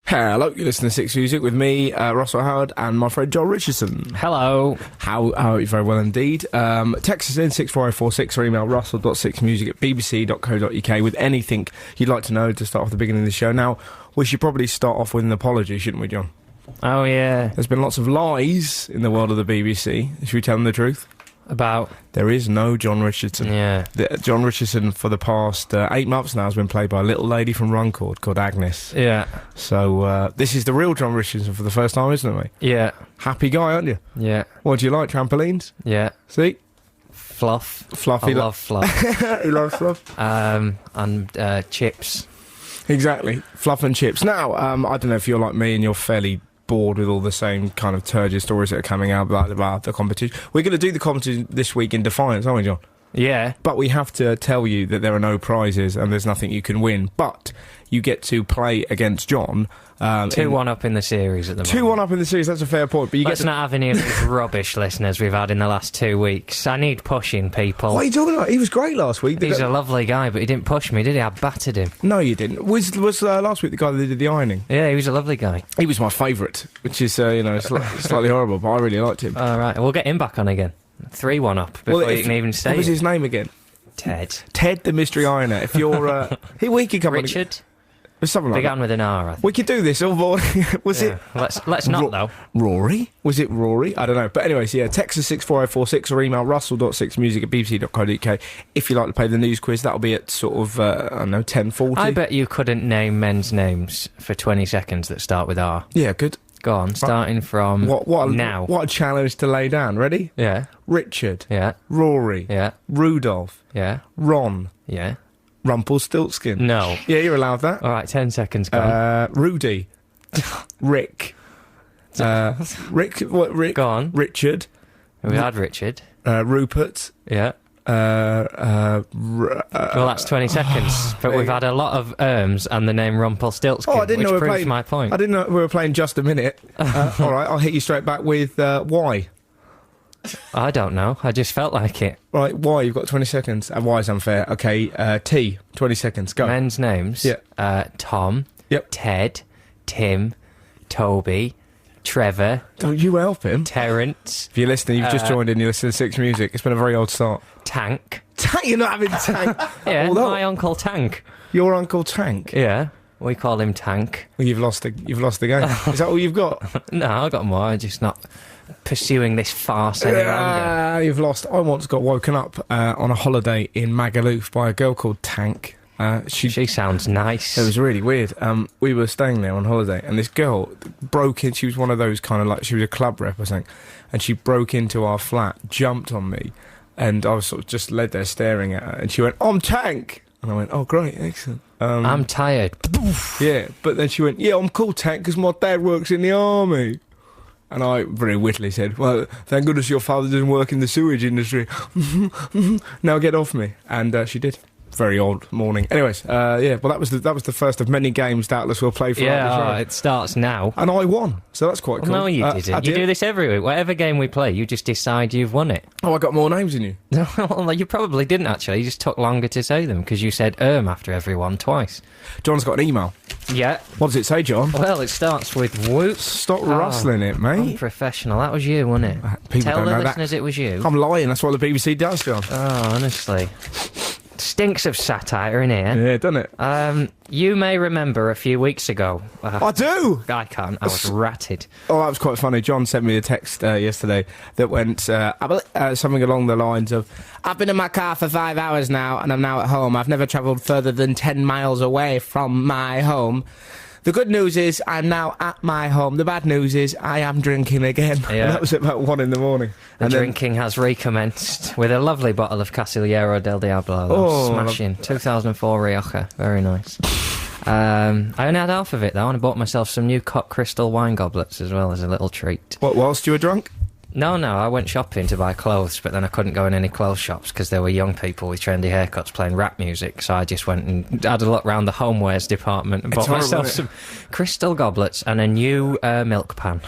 Hello, you're listening to Six Music with me, Russell Howard, and my friend John Richardson. Hello. How are you? Very well indeed. Text us in 64046 or email russell.sixmusic@bbc.co.uk with anything you'd like to know to start off the beginning of the show. Now, we should probably start off with an apology, shouldn't we, John? Oh, yeah. There's been lots of lies in the world of the BBC. Should we tell them the truth? About? There is no John Richardson. Yeah. John Richardson, for the past 8 months now, has been played by a little lady from Runcorn called Agnes. Yeah. So, this is the real John Richardson for the first time, isn't it, mate? Yeah. Happy guy, aren't you? Yeah. What do you like, trampolines? Yeah. See? Fluff. Fluffy. I love fluff. He loves fluff. And chips. Exactly. Fluff and chips. Now, I don't know if you're like me and you're fairly bored with all the same kind of turgid stories that are coming out about the competition. We're going to do the competition this week in Defiance, aren't we, John? Yeah. But we have to tell you that there are no prizes and there's nothing you can win. But you get to play against John. 2-1 up in the series at the moment. 2-1 up in the series, that's a fair point. But Let's not have any of these rubbish listeners we've had in the last 2 weeks. I need pushing, people. What are you talking about? He was great last week. He's a lovely guy, but he didn't push me, did he? I battered him. No, you didn't. Was last week the guy that did the ironing? Yeah, he was a lovely guy. He was my favourite, which is, slightly horrible, but I really liked him. All right, we'll get him back on again. 3-1 up before you can even say What was it. his name again? Ted. Ted the Mystery Ironer. If you're... we could come Richard. Something like Began with an R, I think. We could do this all morning. Was it... Let's not, though. Rory? Was it Rory? I don't know. But anyways, yeah, text us 64046 or email russell.sixmusic@bbc.co.uk if you'd like to play the news quiz. That'll be at sort of, 10:40. I bet you couldn't name men's names for 20 seconds that start with R. Yeah, good. Go on, starting from now. What a challenge to lay down. Ready? Yeah. Richard. Yeah. Rory. Yeah. Rudolph. Yeah. Ron. Yeah. Rumpelstiltskin. No. Yeah, you're allowed that. All right, 10 seconds, go on. Rudy. Rick. Rick. What? Rick. Go on. Richard. We had Richard. Rupert. Yeah. Well, that's 20 seconds, but we've had a lot of and the name Rumpelstiltskin, which proves my point. I didn't know we were playing Just a Minute. All right, I'll hit you straight back with Y. I don't know. I just felt like it. Right, Y, you've got 20 seconds. And Y is unfair. Okay, T, 20 seconds. Go. Men's names. Yeah. Tom. Yep. Ted. Tim. Toby. Trevor. Don't you help him. Terence. If you're listening, you've just joined in, you listen to Six Music. It's been a very old start. Tank. Tank? You're not having Tank? Yeah, my Uncle Tank. Your Uncle Tank? Yeah, we call him Tank. Well, you've lost the game. Is that all you've got? No, I've got more. I'm just not pursuing this farce any longer. You've lost. I once got woken up on a holiday in Magaluf by a girl called Tank. She sounds nice. It was really weird. We were staying there on holiday, and this girl broke in. She was one of those kind of like, she was a club rep or something, and she broke into our flat, jumped on me, and I was sort of just led there staring at her, and she went, "I'm Tank," and I went, "Oh, great, excellent." I'm tired. Yeah, but then she went, "Yeah, I'm called Tank because my dad works in the army." And I very wittily said, "Well, thank goodness your father doesn't work in the sewage industry." Now get off me. And she did. Very old morning. Anyways, yeah, well, that was the first of many games doubtless we'll play for. Yeah, it starts now. And I won, so that's quite cool. No, you didn't. You do this every week. Whatever game we play, you just decide you've won it. Oh, I got more names than you. Well, you probably didn't, actually. You just took longer to say them, because you said after every one twice. John's got an email. Yeah. What does it say, John? Well, it starts with whoop. Stop rustling it, mate. Unprofessional. That was you, wasn't it? People Tell don't the know listeners it was you. I'm lying. That's what the BBC does, John. Oh, honestly. Stinks of satire in here. Yeah, doesn't it? You may remember a few weeks ago. I do! I can't. I was ratted. Oh, that was quite funny. John sent me a text yesterday that went something along the lines of, "I've been in my car for 5 hours now, and I'm now at home. I've never travelled further than 10 miles away from my home. The good news is I'm now at my home. The bad news is I am drinking again." Yeah. And that was about 1 in the morning. The drinking has recommenced with a lovely bottle of Casillero del Diablo. Oh, smashing. 2004 Rioja. Very nice. I only had half of it, though, and I bought myself some new Cock Crystal wine goblets as well as a little treat. What, whilst you were drunk? No, I went shopping to buy clothes, but then I couldn't go in any clothes shops because there were young people with trendy haircuts playing rap music, so I just went and had a look round the homewares department and bought myself some crystal goblets and a new milk pan.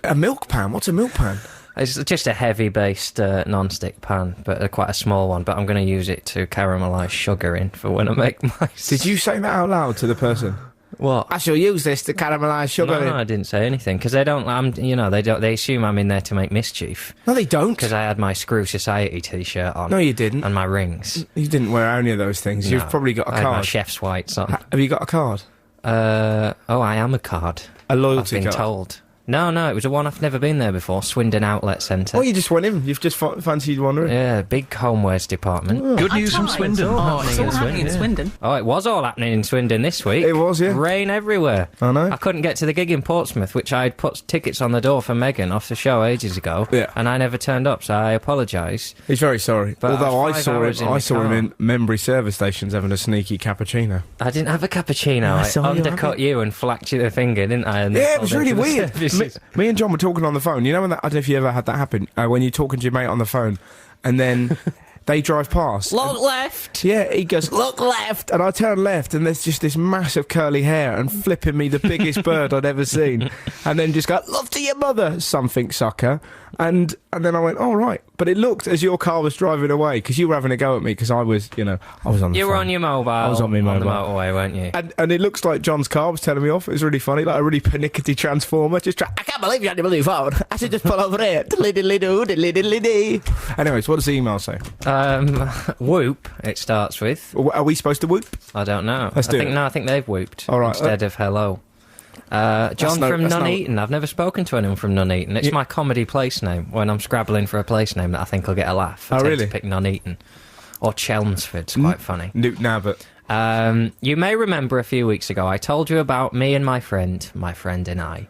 A milk pan? What's a milk pan? It's just a heavy-based non-stick pan, but quite a small one, but I'm going to use it to caramelise sugar in for when I make my... Did you say that out loud to the person? What? I shall use this to caramelise sugar. No, I didn't say anything because they don't. They assume I'm in there to make mischief. No, they don't. Because I had my Screw Society T-shirt on. No, you didn't. And my rings. You didn't wear any of those things. No. You've probably got a I had card. my chef's whites on. Have you got a card? I am a card. A loyalty I've been card? told. No, it was a one I've never been there before. Swindon Outlet Centre. Oh, you just went in. You've just fancied wandering. Yeah, big homewares department. Oh. Good news from Swindon. It's all happening in Swindon. Oh, it was all happening in Swindon this week. It was, yeah. Rain everywhere. I know. I couldn't get to the gig in Portsmouth, which I'd put tickets on the door for Megan off the show ages ago. Yeah. And I never turned up, so I apologise. He's very sorry. But Although I 5 saw hours him car. in Membry service stations having a sneaky cappuccino. I didn't have a cappuccino. I I saw you undercut you and flacked you the finger, didn't I? And Yeah, it was pulled really into the weird. services. Me and John were talking on the phone. You know when that? I don't know if you ever had that happen. When you're talking to your mate on the phone, and then they drive past. Look left. Yeah, he goes, look left, and I turn left, and there's just this massive curly hair and flipping me the biggest bird I'd ever seen, and then just go, love to your mother, something sucker, and then I went, all right, but it looked as your car was driving away because you were having a go at me because I was, I was on the You phone. were on your mobile. I was on my On the mobile. motorway, weren't you? And it looks like John's car was telling me off. It was really funny, like a really pernickety transformer. I can't believe you had to believe phone. I should just pull over here. Diddly-diddly-doo. Anyways, what does the email say? Whoop, it starts with. Are we supposed to whoop? I don't know. Let's do it. I think they've whooped All right, instead of hello. John from Nuneaton. I've never spoken to anyone from Nuneaton. It's my comedy place name. When I'm scrabbling for a place name that I think will get a laugh, I tend really? to pick Nuneaton. Or Chelmsford's quite funny. Newt Nabbit. You may remember a few weeks ago I told you about me and my friend and I.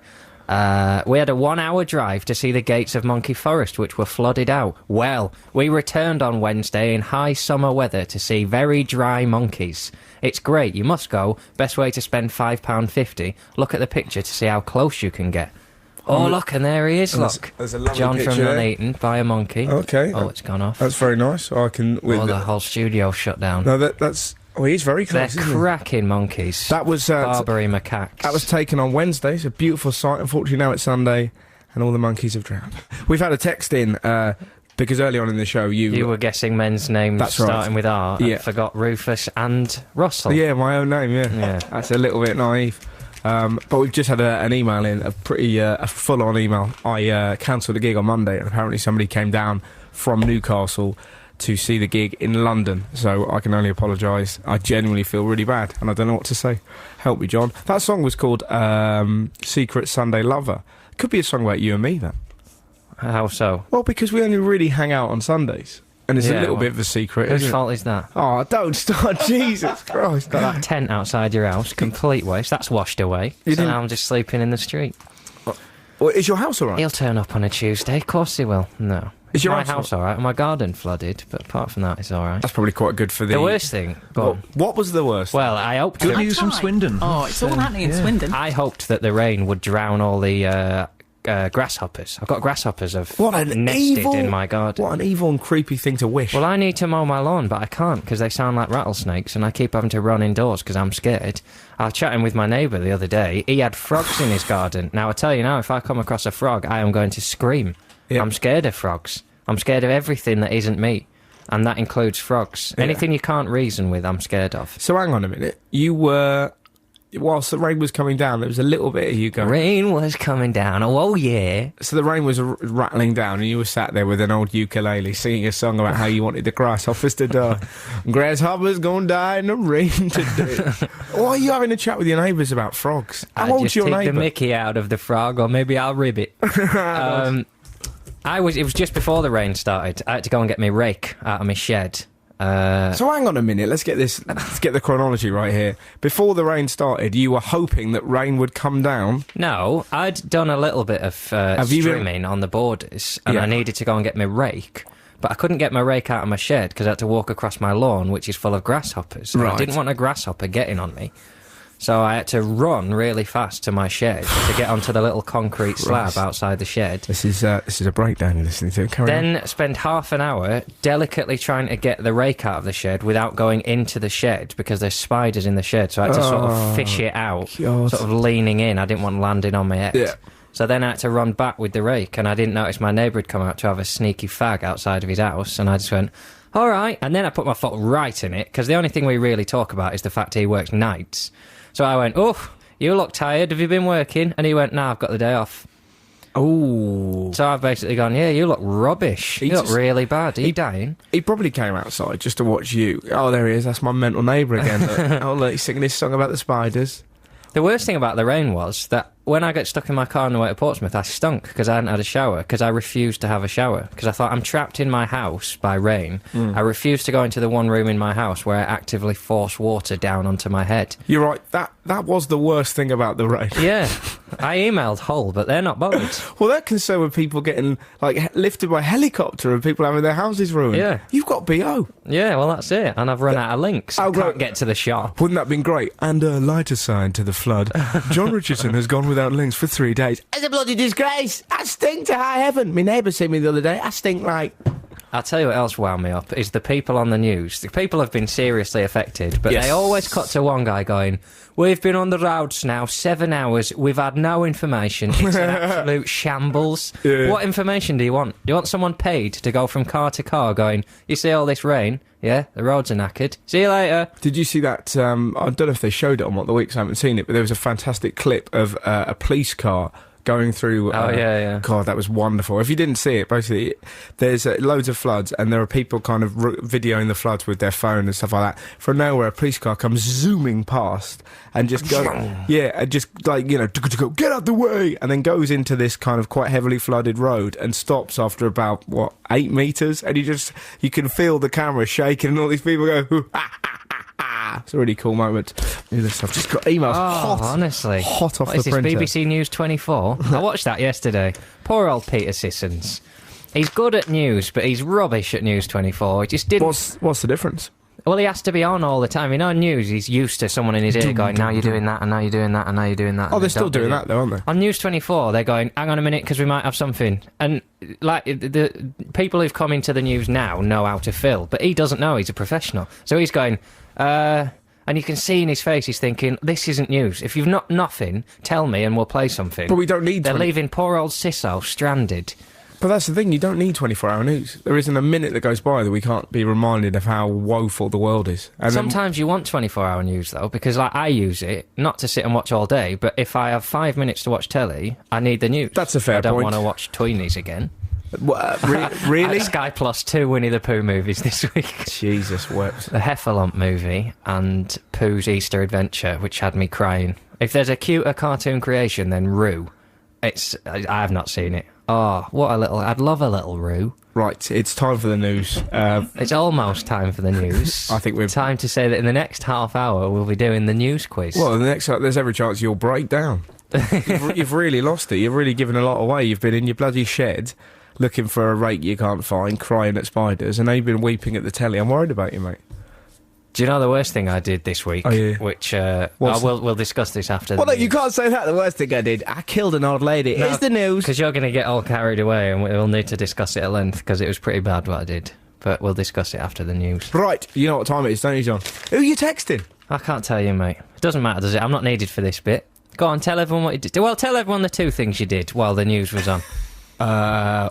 We had a 1-hour drive to see the gates of Monkey Forest, which were flooded out. Well, we returned on Wednesday in high summer weather to see very dry monkeys. It's great, you must go. Best way to spend £5.50. Look at the picture to see how close you can get. Oh, look, and there he is, look. There's a lovely John picture from there. Nuneaton, by a monkey. Okay. Oh, it's gone off. That's very nice. I can... The whole studio shut down. No, that's... Oh, he's very They're close, isn't he? cracking monkeys. That was... Barbary macaques. That was taken on Wednesday. It's a beautiful sight. Unfortunately, now it's Sunday, and all the monkeys have drowned. We've had a text in, because early on in the show, you were guessing men's names That's right. starting with R and Yeah. forgot Rufus and Russell. Yeah, my own name, yeah. Yeah. That's a little bit naive. But we've just had an email in, a pretty a full-on email. I cancelled a gig on Monday, and apparently somebody came down from Newcastle to see the gig in London, so I can only apologise. I genuinely feel really bad, and I don't know what to say. Help me, John. That song was called Secret Sunday Lover. Could be a song about you and me, then. How so? Well, because we only really hang out on Sundays, and it's a Yeah, little well, bit of a secret, Whose isn't it? fault is that? Oh, don't start, Jesus Christ. Got that tent outside your house, complete waste. That's washed away. You So didn't- now I'm just sleeping in the street. Well, is your house all right? He'll turn up on a Tuesday. Of course he will. No. Is your my house house all right? My garden flooded, but apart from that, it's all right. That's probably quite good for the... The worst thing. Go on. What was the worst? Well, I hoped. Good that- news from Swindon. Oh, it's all happening in Swindon. I hoped that the rain would drown all the grasshoppers. I've got grasshoppers What an nested evil- in my garden. What an evil and creepy thing to wish. Well, I need to mow my lawn, but I can't because they sound like rattlesnakes, and I keep having to run indoors because I'm scared. I was chatting with my neighbour the other day. He had frogs in his garden. Now, I tell you now, if I come across a frog, I am going to scream. Yeah. I'm scared of frogs. I'm scared of everything that isn't me, and that includes frogs. Yeah. Anything you can't reason with, I'm scared of. So hang on a minute. You were... Whilst the rain was coming down, there was a little bit of you going... Rain was coming down. Oh yeah. So the rain was rattling down, and you were sat there with an old ukulele singing a song about how you wanted the grasshoppers to die. Grasshoppers gonna die in the rain today. Why are you having a chat with your neighbours about frogs? How I old's just your take the neighbour? mickey out of the frog, or maybe I'll rib it. It was just before the rain started. I had to go and get my rake out of my shed. So hang on a minute, let's get the chronology right here. Before the rain started, you were hoping that rain would come down. No, I'd done a little bit of you been- trimming on the borders, and Yeah. I needed to go and get my rake. But I couldn't get my rake out of my shed because I had to walk across my lawn, which is full of grasshoppers. And I Right. didn't want a grasshopper getting on me. So I had to run really fast to my shed to get onto the little concrete slab outside the shed. This is a breakdown you're listening to. Carry on. Then spend half an hour delicately trying to get the rake out of the shed without going into the shed because there's spiders in the shed. So I had to sort of fish it out, God. sort of leaning in. I didn't want landing on my head. Yeah. So then I had to run back with the rake, and I didn't notice my neighbour had come out to have a sneaky fag outside of his house, and I just went, all right. And then I put my foot right in it because the only thing we really talk about is the fact he works nights. So I went, oh, you look tired. Have you been working? And he went, no, I've got the day off. Oh. So I've basically gone, yeah, you look rubbish. You look really bad. Are you dying? He probably came outside just to watch you. Oh, there he is. That's my mental neighbour again. Look. Oh, look, he's singing his song about the spiders. The worst thing about the rain was that when I got stuck in my car on the way to Portsmouth, I stunk because I hadn't had a shower, because I refused to have a shower. Because I thought, I'm trapped in my house by rain. I refused to go into the one room in my house where I actively force water down onto my head. You're right. That was the worst thing about the rain. Yeah. I emailed Hull, but they're not bothered. Well, they're concerned with people getting, like, lifted by helicopter and people having their houses ruined. Yeah. You've got BO. Yeah, well, that's it. And I've run out of links. I can't get to the shop. Wouldn't that have been great? And a lighter sign to the flood. John Richardson has gone without links for 3 days. It's a bloody disgrace. I stink to high heaven. My neighbour seen me the other day. I stink like... I'll tell you what else wound me up, is the people on the news. The people have been seriously affected, but they always cut to one guy going, we've been on the roads now 7 hours, we've had no information, it's an absolute shambles. Yeah. What information do you want? Do you want someone paid to go from car to car going, you see all this rain? Yeah, the roads are knackered. See you later. Did you see that, I don't know if they showed it on What the Weeks, I haven't seen it, but there was a fantastic clip of a police car going through... God, that was wonderful. If you didn't see it, basically, there's loads of floods, and there are people kind of videoing the floods with their phone and stuff like that. From nowhere, a police car comes zooming past and just goes... and just, like, you know, get out the way! And then goes into this kind of quite heavily flooded road and stops after about, 8 metres? And you can feel the camera shaking and all these people go... It's a really cool moment. I've just got emails hot off the printer. BBC News 24? I watched that yesterday. Poor old Peter Sissons. He's good at news, but he's rubbish at News 24. He just didn't... What's the difference? Well, he has to be on all the time. You know, news, he's used to someone in his ear going, now you're doing that, and now you're doing that, and now you're doing that. Oh, they're still doing that, though, aren't they? On News 24, they're going, hang on a minute, because we might have something. And, like, the people who've come into the news now know how to fill, but he doesn't know. He's a professional. So he's going... and you can see in his face he's thinking, this isn't news. If you've not nothing, tell me and we'll play something. But we don't need... They're leaving poor old Sisso stranded. But that's the thing, you don't need 24-hour news. There isn't a minute that goes by that we can't be reminded of how woeful the world is. And sometimes you want 24-hour news, though, because, like, I use it, not to sit and watch all day, but if I have 5 minutes to watch telly, I need the news. That's a fair point. I don't want to watch Tweenies again. Really? Sky Plus 2 Winnie the Pooh movies this week. Jesus wept. The Heffalump movie and Pooh's Easter Adventure, which had me crying. If there's a cuter cartoon creation than Roo, I have not seen it. Oh, I'd love a little Roo. Right, it's time for the news. It's almost time for the news. I think we're... Time to say that in the next half hour we'll be doing the news quiz. Well, there's every chance you'll break down. You've really lost it. You've really given a lot away. You've been in your bloody shed... looking for a rake you can't find, crying at spiders, and now you've been weeping at the telly. I'm worried about you, mate. Do you know the worst thing I did this week? Oh, yeah. Which, we'll discuss this after the news. No, you can't say that, the worst thing I did. I killed an old lady. No, it's the news. Because you're going to get all carried away, and we'll need to discuss it at length, because it was pretty bad what I did. But we'll discuss it after the news. Right, you know what time it is, don't you, John? Who are you texting? I can't tell you, mate. It doesn't matter, does it? I'm not needed for this bit. Go on, tell everyone what you did. Well, tell everyone the 2 things you did while the news was on. I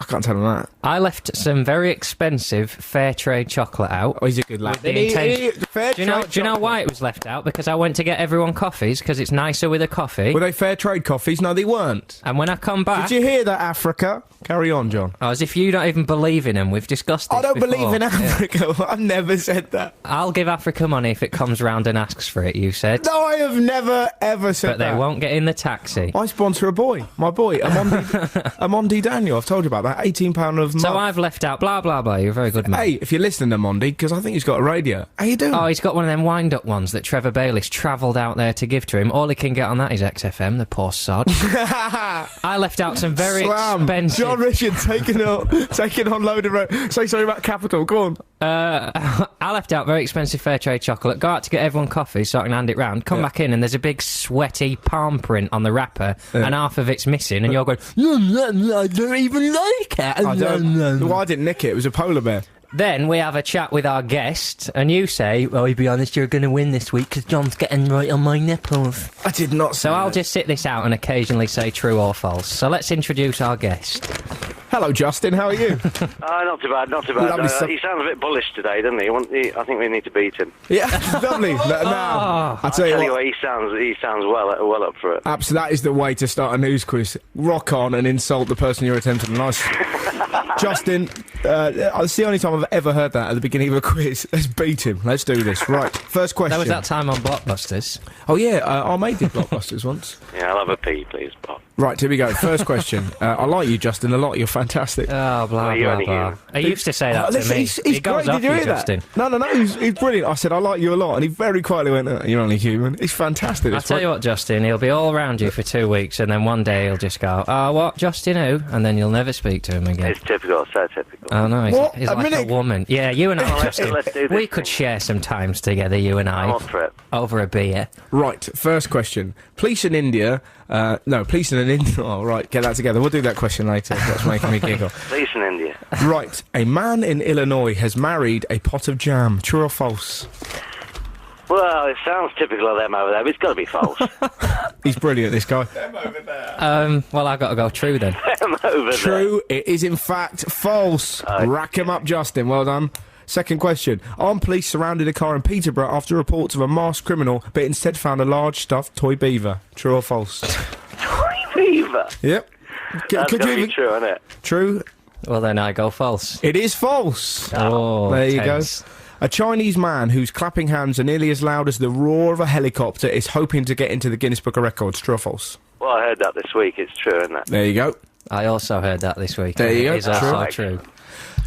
can't tell him that. I left some very expensive fair trade chocolate out. Oh, he's a good lad. Do you know why it was left out? Because I went to get everyone coffees, because it's nicer with a coffee. Were they fair trade coffees? No, they weren't. And when I come back... Did you hear that, Africa? Carry on, John. Oh, as if you don't even believe in them. We've discussed this I don't before. believe in Africa. Yeah. I've never said that. I'll give Africa money if it comes round and asks for it, you said. No, I have never, ever said that. But they won't get in the taxi. I sponsor a boy. My boy, Amondi Daniel. I've told you about that. £18 of month. So I've left out blah, blah, blah. You're a very good man. Hey, if you're listening to Amondi, because I think he's got a radio. How you doing? Oh, he's got one of them wind-up ones that Trevor Bayliss travelled out there to give to him. All he can get on that is XFM, the poor sod. I left out some very expensive... John Richard taking on loaded road. Say sorry about Capital, go on. I left out very expensive fair trade chocolate, go out to get everyone coffee so I can hand it round, come back in and there's a big sweaty palm print on the wrapper and half of it's missing and you're going, I don't even like it. Well, I didn't nick it, it was a polar bear. Then we have a chat with our guest, and you say, well, to be honest, you're going to win this week because John's getting right on my nipples. I did not say So I'll just sit this out and occasionally say true or false. So let's introduce our guest. Hello, Justin. How are you? Not too bad, not too bad. He sounds a bit bullish today, doesn't he? I think we need to beat him. Yeah, lovely. Now, I'll tell you what, he sounds well up for it. Absolutely, that is the way to start a news quiz. Rock on and insult the person you're attempting to nice. Justin, it's the only time I've ever heard that at the beginning of a quiz. Let's beat him. Let's do this. Right, first question. That was that time on Blockbusters. Oh, yeah, I made the Blockbusters once. Yeah, I'll have a pee, please, Bob. Right, here we go. First question. I like you, Justin, a lot. You're fantastic. Oh, blah, blah, blah. I used to say that to me. He's He goes great. off Did you you, hear that? Justin. No, he's brilliant. I said, I like you a lot. And he very quietly went, you're only human. He's fantastic. I'll tell you what, Justin, he'll be all around you for 2 weeks, and then one day he'll just go, what, Justin who? And then you'll never speak to him again. It's typical, so typical. Oh, no, he's like a woman. Yeah, you and I, Justin, let's do this. we could share some times together, you and I. I'm up for it. Over a beer. Right, first question. Police in India... police in an India... Oh, right, get that together. We'll do that question later. That's making me giggle. Police in India. Right, a man in Illinois has married a pot of jam. True or false? Well, it sounds typical of them over there, but it's got to be false. He's brilliant, this guy. Them over there. Well, I've got to go true then. Them over True, it is in fact false. Rack him up, Justin. Well done. Second question. Armed police surrounded a car in Peterborough after reports of a masked criminal, but instead found a large stuffed toy beaver. True or false? Toy beaver? Yep. That's got to be true, isn't it? True. Well, then I go false. It is false. Oh, there you tense. go. A Chinese man whose clapping hands are nearly as loud as the roar of a helicopter is hoping to get into the Guinness Book of Records. True or false? Well, I heard that this week. It's true, isn't it? There you go. I also heard that this week. There you go. It is also true.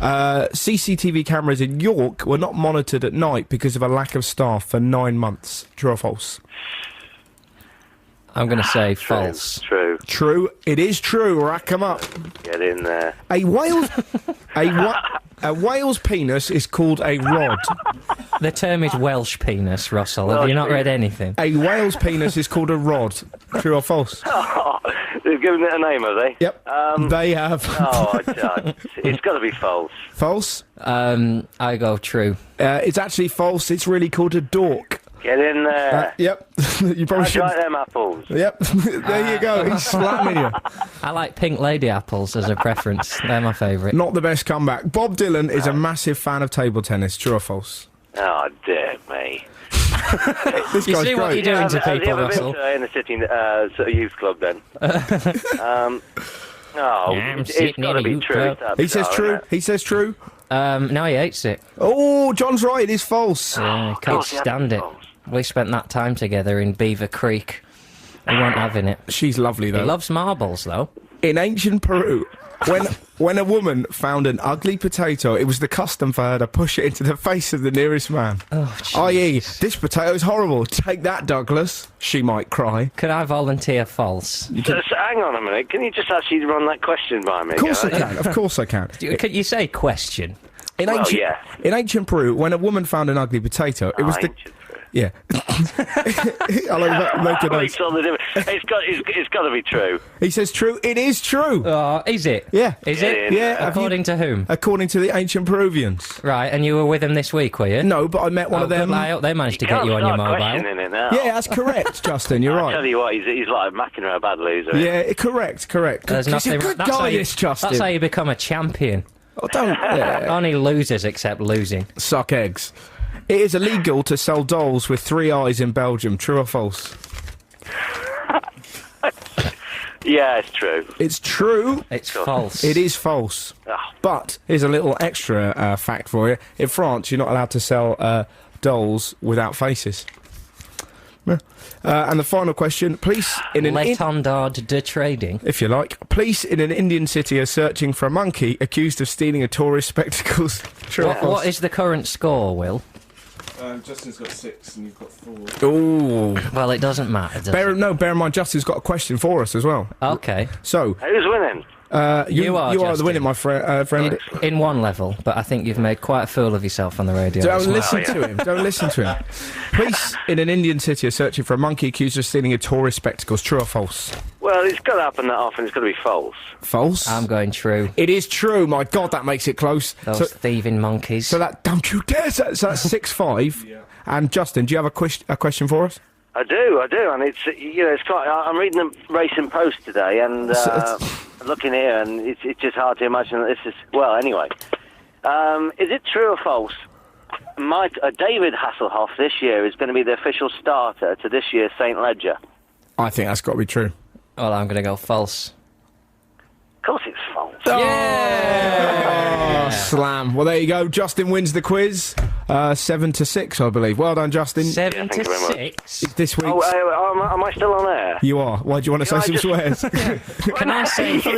CCTV cameras in York were not monitored at night because of a lack of staff for 9 months. True or false? I'm going to say True. false. True. True. It is true. Rack 'em up. Get in there. A whale's penis is called a rod. The term is Welsh penis, Russell. Have you not read anything? A whale's penis is called a rod. True or false? Oh, they've given it a name, have they? Yep. They have. It's got to be false. False? I go true. It's actually false. It's really called a dork. Get in there. Yep. You probably I should. like them apples. Yep. There you go. He's slamming you. I like pink lady apples as a preference. They're my favourite. Not the best comeback. Bob Dylan is a massive fan of table tennis. True or false? Oh, dear me. This You guy's see what great. you're doing to Have you people, ever Russell? been to inner city sort of youth club then? I'm It's sitting got in to a be youth true. club. He says true. He says true. No, he hates it. Oh, John's right. It is false. He can't course, yeah, stand it. false. We spent that time together in Beaver Creek. He wasn't having it. She's lovely, He though. loves marbles, though. In ancient Peru, when a woman found an ugly potato, it was the custom for her to push it into the face of the nearest man. Oh, I.e., this potato's horrible. Take that, Douglas. She might cry. Could I volunteer false? So hang on a minute. Can you just actually run that question by me? Of course I can. Of course I can. Could you say question? In ancient Peru, when a woman found an ugly potato, it was the... Yeah. I'll make a note. It's got to be true. He says true. It is true. Is it? Yeah. Is it? Yeah. According to whom? According to the ancient Peruvians. Right, and you were with him this week, were you? No, but I met one of them. Good, I hope they managed to get you on your mobile. It now. Yeah, that's correct, Justin. You're I right. tell you what, he's like McEnroe, a bad loser. Yeah, correct. There's He's nothing. a good That's how guy, you- this Justin. That's how you become a champion. Oh, don't Only losers accept losing. suck eggs. It is illegal to sell dolls with 3 eyes in Belgium. True or false? Yeah, it's true. It's true. It's false. It is false. Oh. But here's a little extra fact for you. In France, you're not allowed to sell dolls without faces. And the final question. Police in an... L'étendard de trading. if you like. Police in an Indian city are searching for a monkey accused of stealing a tourist spectacles. True or false? What is the current score, Will? Justin's got 6 and you've got 4. Ooh. Well, it doesn't matter, does it? Bear in mind, Justin's got a question for us as well. Okay. So, Who's winning? You are, the Justin. winner, my friend. In one level, but I think you've made quite a fool of yourself on the radio. Don't as well. listen to him. Don't listen to him. Police in an Indian city are searching for a monkey accused of stealing a tourist spectacles. True or false? Well, it's got to happen that often. It's got to be false. False. I'm going true. It is true. My God, that makes it close. Those thieving monkeys. So that don't you dare. So that's 6-5. Yeah. And Justin, do you have a question for us? I do, and it's it's quite. I'm reading the Racing Post today, and looking here, and it's just hard to imagine that this is... Well, anyway. Is it true or false? David Hasselhoff this year is going to be the official starter to this year's St. Ledger. I think that's got to be true. Well, I'm going to go false. Of course it's false. Yeah! Oh, slam. Well, there you go. Justin wins the quiz. 7-6, I believe. Well done, Justin. 7-6? This week. Am I still on air? You are. Why do you want to say some swears? Can I say... No,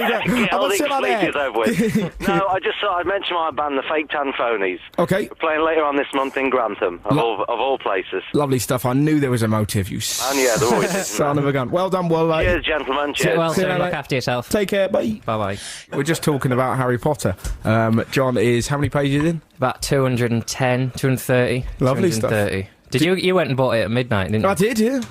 I just thought I'd mention my band, the Fake Tan Phonies. Okay. We're playing later on this month in Grantham, of all places. Lovely stuff. I knew there was a motive, you yeah, there always is. son of a gun. Well done, well. Cheers, gentlemen. Cheers. Well, so look after yourself. Take care, bye. Bye-bye. We're just talking about Harry Potter. John is how many pages in? About 210, 230. Lovely 230. stuff. Did you went and bought it at midnight, didn't you? I did, yeah.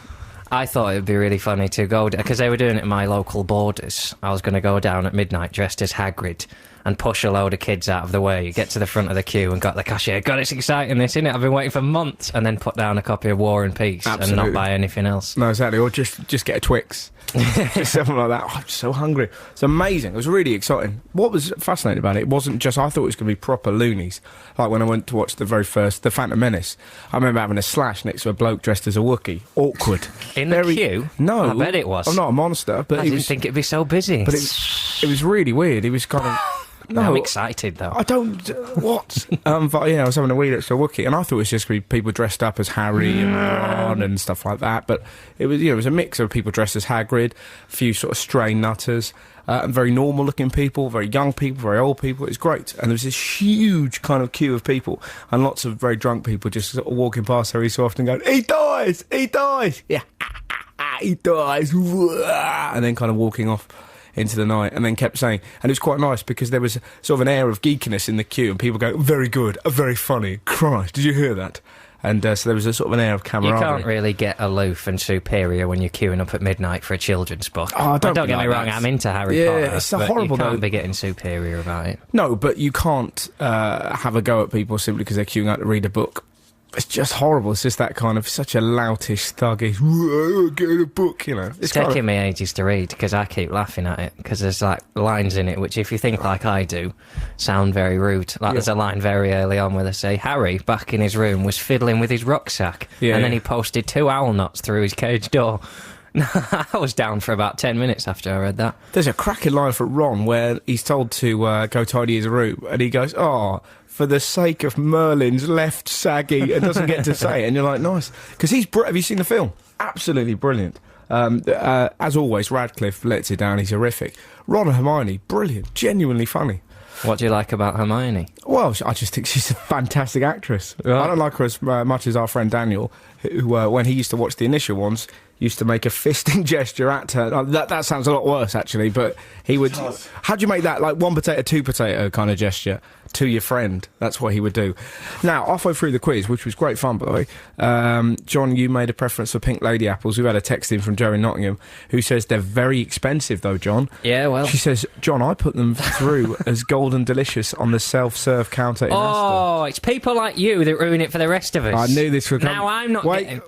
I thought it would be really funny to go... Because they were doing it at my local Borders. I was going to go down at midnight dressed as Hagrid and push a load of kids out of the way, get to the front of the queue and got the cashier. God, it's exciting, this, isn't it? I've been waiting for months. And then put down a copy of War and Peace. Absolutely. And not buy anything else. No, exactly. Or just get a Twix. Just something like that. Oh, I'm so hungry. It's amazing. It was really exciting. What was fascinating about it wasn't just... I thought it was going to be proper loonies. Like when I went to watch the very first... The Phantom Menace. I remember having a slash next to a bloke dressed as a Wookiee. Awkward. In the queue? No. I bet it was. I'm not a monster, but I didn't think it'd be so busy. But it was really weird. He was kind of... No, I'm excited, though. I don't... What? But yeah, I was having a wee look to a Wookiee, and I thought it was just going to be people dressed up as Harry and Ron and stuff like that, but it was, it was a mix of people dressed as Hagrid, a few sort of stray nutters, and very normal-looking people, very young people, very old people. It was great. And there was this huge kind of queue of people, and lots of very drunk people just sort of walking past every so often going, "He dies! He dies!" Yeah, he dies! And then kind of walking off into the night, and then kept saying, and it was quite nice because there was sort of an air of geekiness in the queue, and people go, "Very good, very funny, Christ, did you hear that?" And so there was a sort of an air of camaraderie. You can't really get aloof and superior when you're queuing up at midnight for a children's book. Oh, don't get me wrong, I'm into Harry Potter, it's but horrible, you can't be getting superior about it. No, but you can't have a go at people simply because they're queuing up to read a book. It's just horrible. It's just that kind of such a loutish, thuggish, get a book, you know. It's taking me ages to read because I keep laughing at it because there's like lines in it which, if you think like I do, sound very rude. Like there's a line very early on where they say, Harry, back in his room, was fiddling with his rucksack and then he posted 2 owl knots through his cage door. I was down for about 10 minutes after I read that. There's a cracking line for Ron where he's told to go tidy his room, and he goes, "Oh, for the sake of Merlin's left saggy," and doesn't get to say it, and you're like, nice. Because he's... Have you seen the film? Absolutely brilliant. As always, Radcliffe lets it down, he's horrific. Ron and Hermione, brilliant, genuinely funny. What do you like about Hermione? Well, I just think she's a fantastic actress. Right. I don't like her as much as our friend Daniel, who, when he used to watch the initial ones, used to make a fisting gesture at her. That sounds a lot worse, actually, but he would... How do you make that, like, 1 potato, 2 potato kind of gesture to your friend? That's what he would do. Now, halfway through the quiz, which was great fun, by the way, John, you made a preference for Pink Lady apples. We've had a text in from Jo in Nottingham, who says they're very expensive, though, John. Yeah, well... She says, "John, I put them through as Golden Delicious on the self-serve counter in Asda." It's people like you that ruin it for the rest of us. I knew this would come. Now I'm not Wait,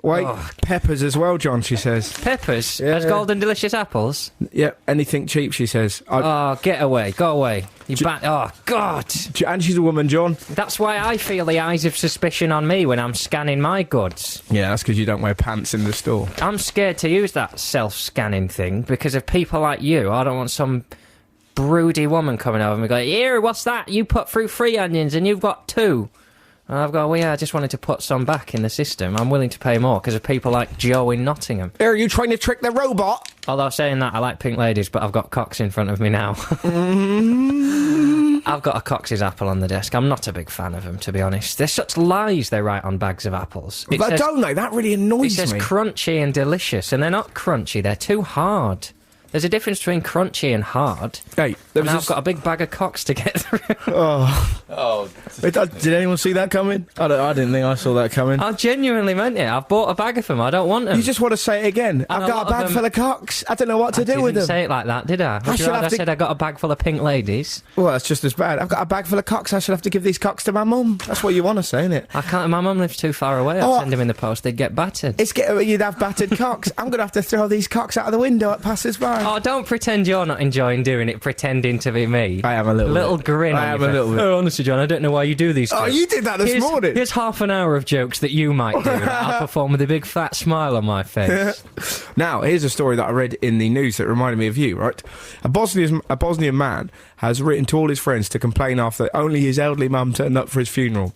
peppers as well, John, she says. Peppers? As Golden Delicious apples? Yeah, anything cheap, she says. Oh, get away, go away. Oh, God. And she's a woman, John. That's why I feel the eyes of suspicion on me when I'm scanning my goods. Yeah, that's because you don't wear pants in the store. I'm scared to use that self-scanning thing because of people like you. I don't want some broody woman coming over and going, "Here, what's that? You put through 3 onions and you've got 2. And I've gone, "Well, yeah, I just wanted to put some back in the system. I'm willing to pay more because of people like Joe in Nottingham." Are you trying to trick the robot? Although saying that, I like Pink Ladies, but I've got Cox in front of me now. I've got a Cox's apple on the desk. I'm not a big fan of them, to be honest. They're such lies they write on bags of apples. Don't they? That really annoys me. It says crunchy and delicious, and they're not crunchy. They're too hard. There's a difference between crunchy and hard. Hey, I've got a big bag of Cox to get through. Did anyone see that coming? I didn't think I saw that coming. I genuinely meant it. I've bought a bag of them. I don't want them. You just want to say it again. I've got a bag full of Cox. I don't know what to do with them. I didn't say it like that, did I? I said I got a bag full of Pink Ladies. Well, that's just as bad. I've got a bag full of Cox. I should have to give these Cox to my mum. That's what you want to say, innit? I can't. My mum lives too far away. I'd send them in the post. They'd get battered. You'd have battered Cox. I'm going to have to throw these Cox out of the window at passers-by. Oh, don't pretend you're not enjoying doing it, pretending to be me. I am a little bit. Grin. I am a little bit. Oh, honestly, John, I don't know why you do these Oh, things. you did that this morning. Here's half an hour of jokes that you might do. And I'll perform with a big fat smile on my face. Now, here's a story that I read in the news that reminded me of you, right? A Bosnian man has written to all his friends to complain after only his elderly mum turned up for his funeral.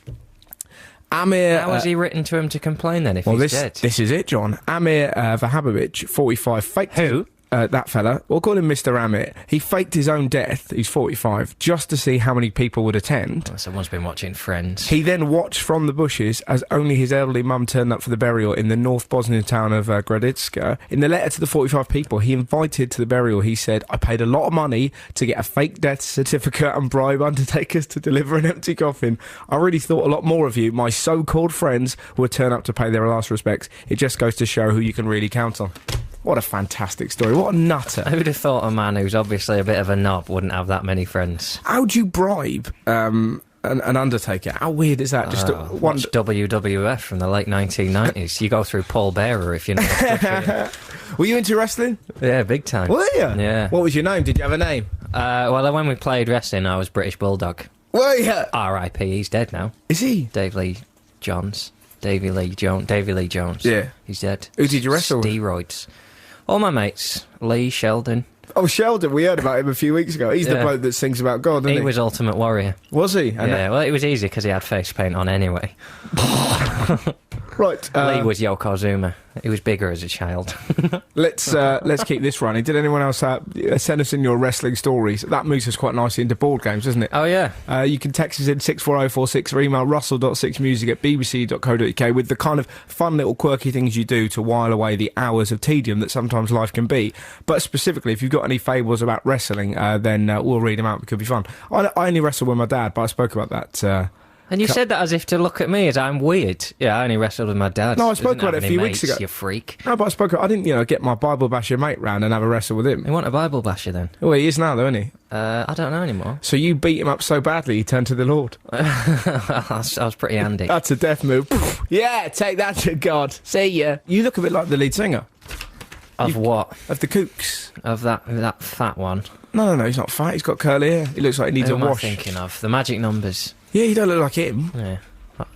Amir... How has he written to him to complain then if he's dead? This is it, John. Amir Vahabovic, 45, faked... Who? That fella. We'll call him Mr. Amir. He faked his own death, he's 45, just to see how many people would attend. Well, someone's been watching Friends. He then watched from the bushes as only his elderly mum turned up for the burial in the North Bosnian town of Gradiška. In the letter to the 45 people he invited to the burial, he said, I paid a lot of money to get a fake death certificate and bribe undertakers to deliver an empty coffin. I really thought a lot more of you, my so-called friends, who would turn up to pay their last respects. It just goes to show who you can really count on. What a fantastic story. What a nutter. I would have thought a man who's obviously a bit of a knob wouldn't have that many friends. How'd you bribe an undertaker? How weird is that? Watch WWF from the late 1990s. You go through Paul Bearer if you know. Were you into wrestling? Yeah, big time. Were you? Yeah. What was your name? Did you have a name? Well, when we played wrestling, I was British Bulldog. Were you? R.I.P. He's dead now. Is he? Davy Lee Jones. Yeah. He's dead. Who did you wrestle with? Steroids. All my mates. Lee, Sheldon. Oh, Sheldon, we heard about him a few weeks ago. He's the bloke that sings about God, isn't he? He was Ultimate Warrior. Was he? Yeah, well, it was easy because he had face paint on anyway. Right. Lee was Yokozuna. He was bigger as a child. Let's keep this running. Did anyone else send us in your wrestling stories? That moves us quite nicely into board games, doesn't it? Oh, yeah. You can text us in 64046 or email russell.6music@bbc.co.uk with the kind of fun little quirky things you do to while away the hours of tedium that sometimes life can be. But specifically, if you've got any fables about wrestling, then we'll read them out. It could be fun. I only wrestle with my dad, but I spoke about that... And you said that as if to look at me as I'm weird. Yeah, I only wrestled with my dad. No, I spoke about it a few weeks ago. You freak. No, but I didn't, get my Bible basher mate round and have a wrestle with him. You want a Bible basher then? Well, he is now, though, isn't he? I don't know anymore. So you beat him up so badly, he turned to the Lord. I was pretty handy. That's a death move. Yeah, take that to God. See ya. You look a bit like the lead singer. Of what? Of the Kooks. Of that fat one? No, he's not fat. He's got curly hair. He looks like he needs a wash. Who am I thinking of? The Magic Numbers. Yeah, you don't look like him. Yeah.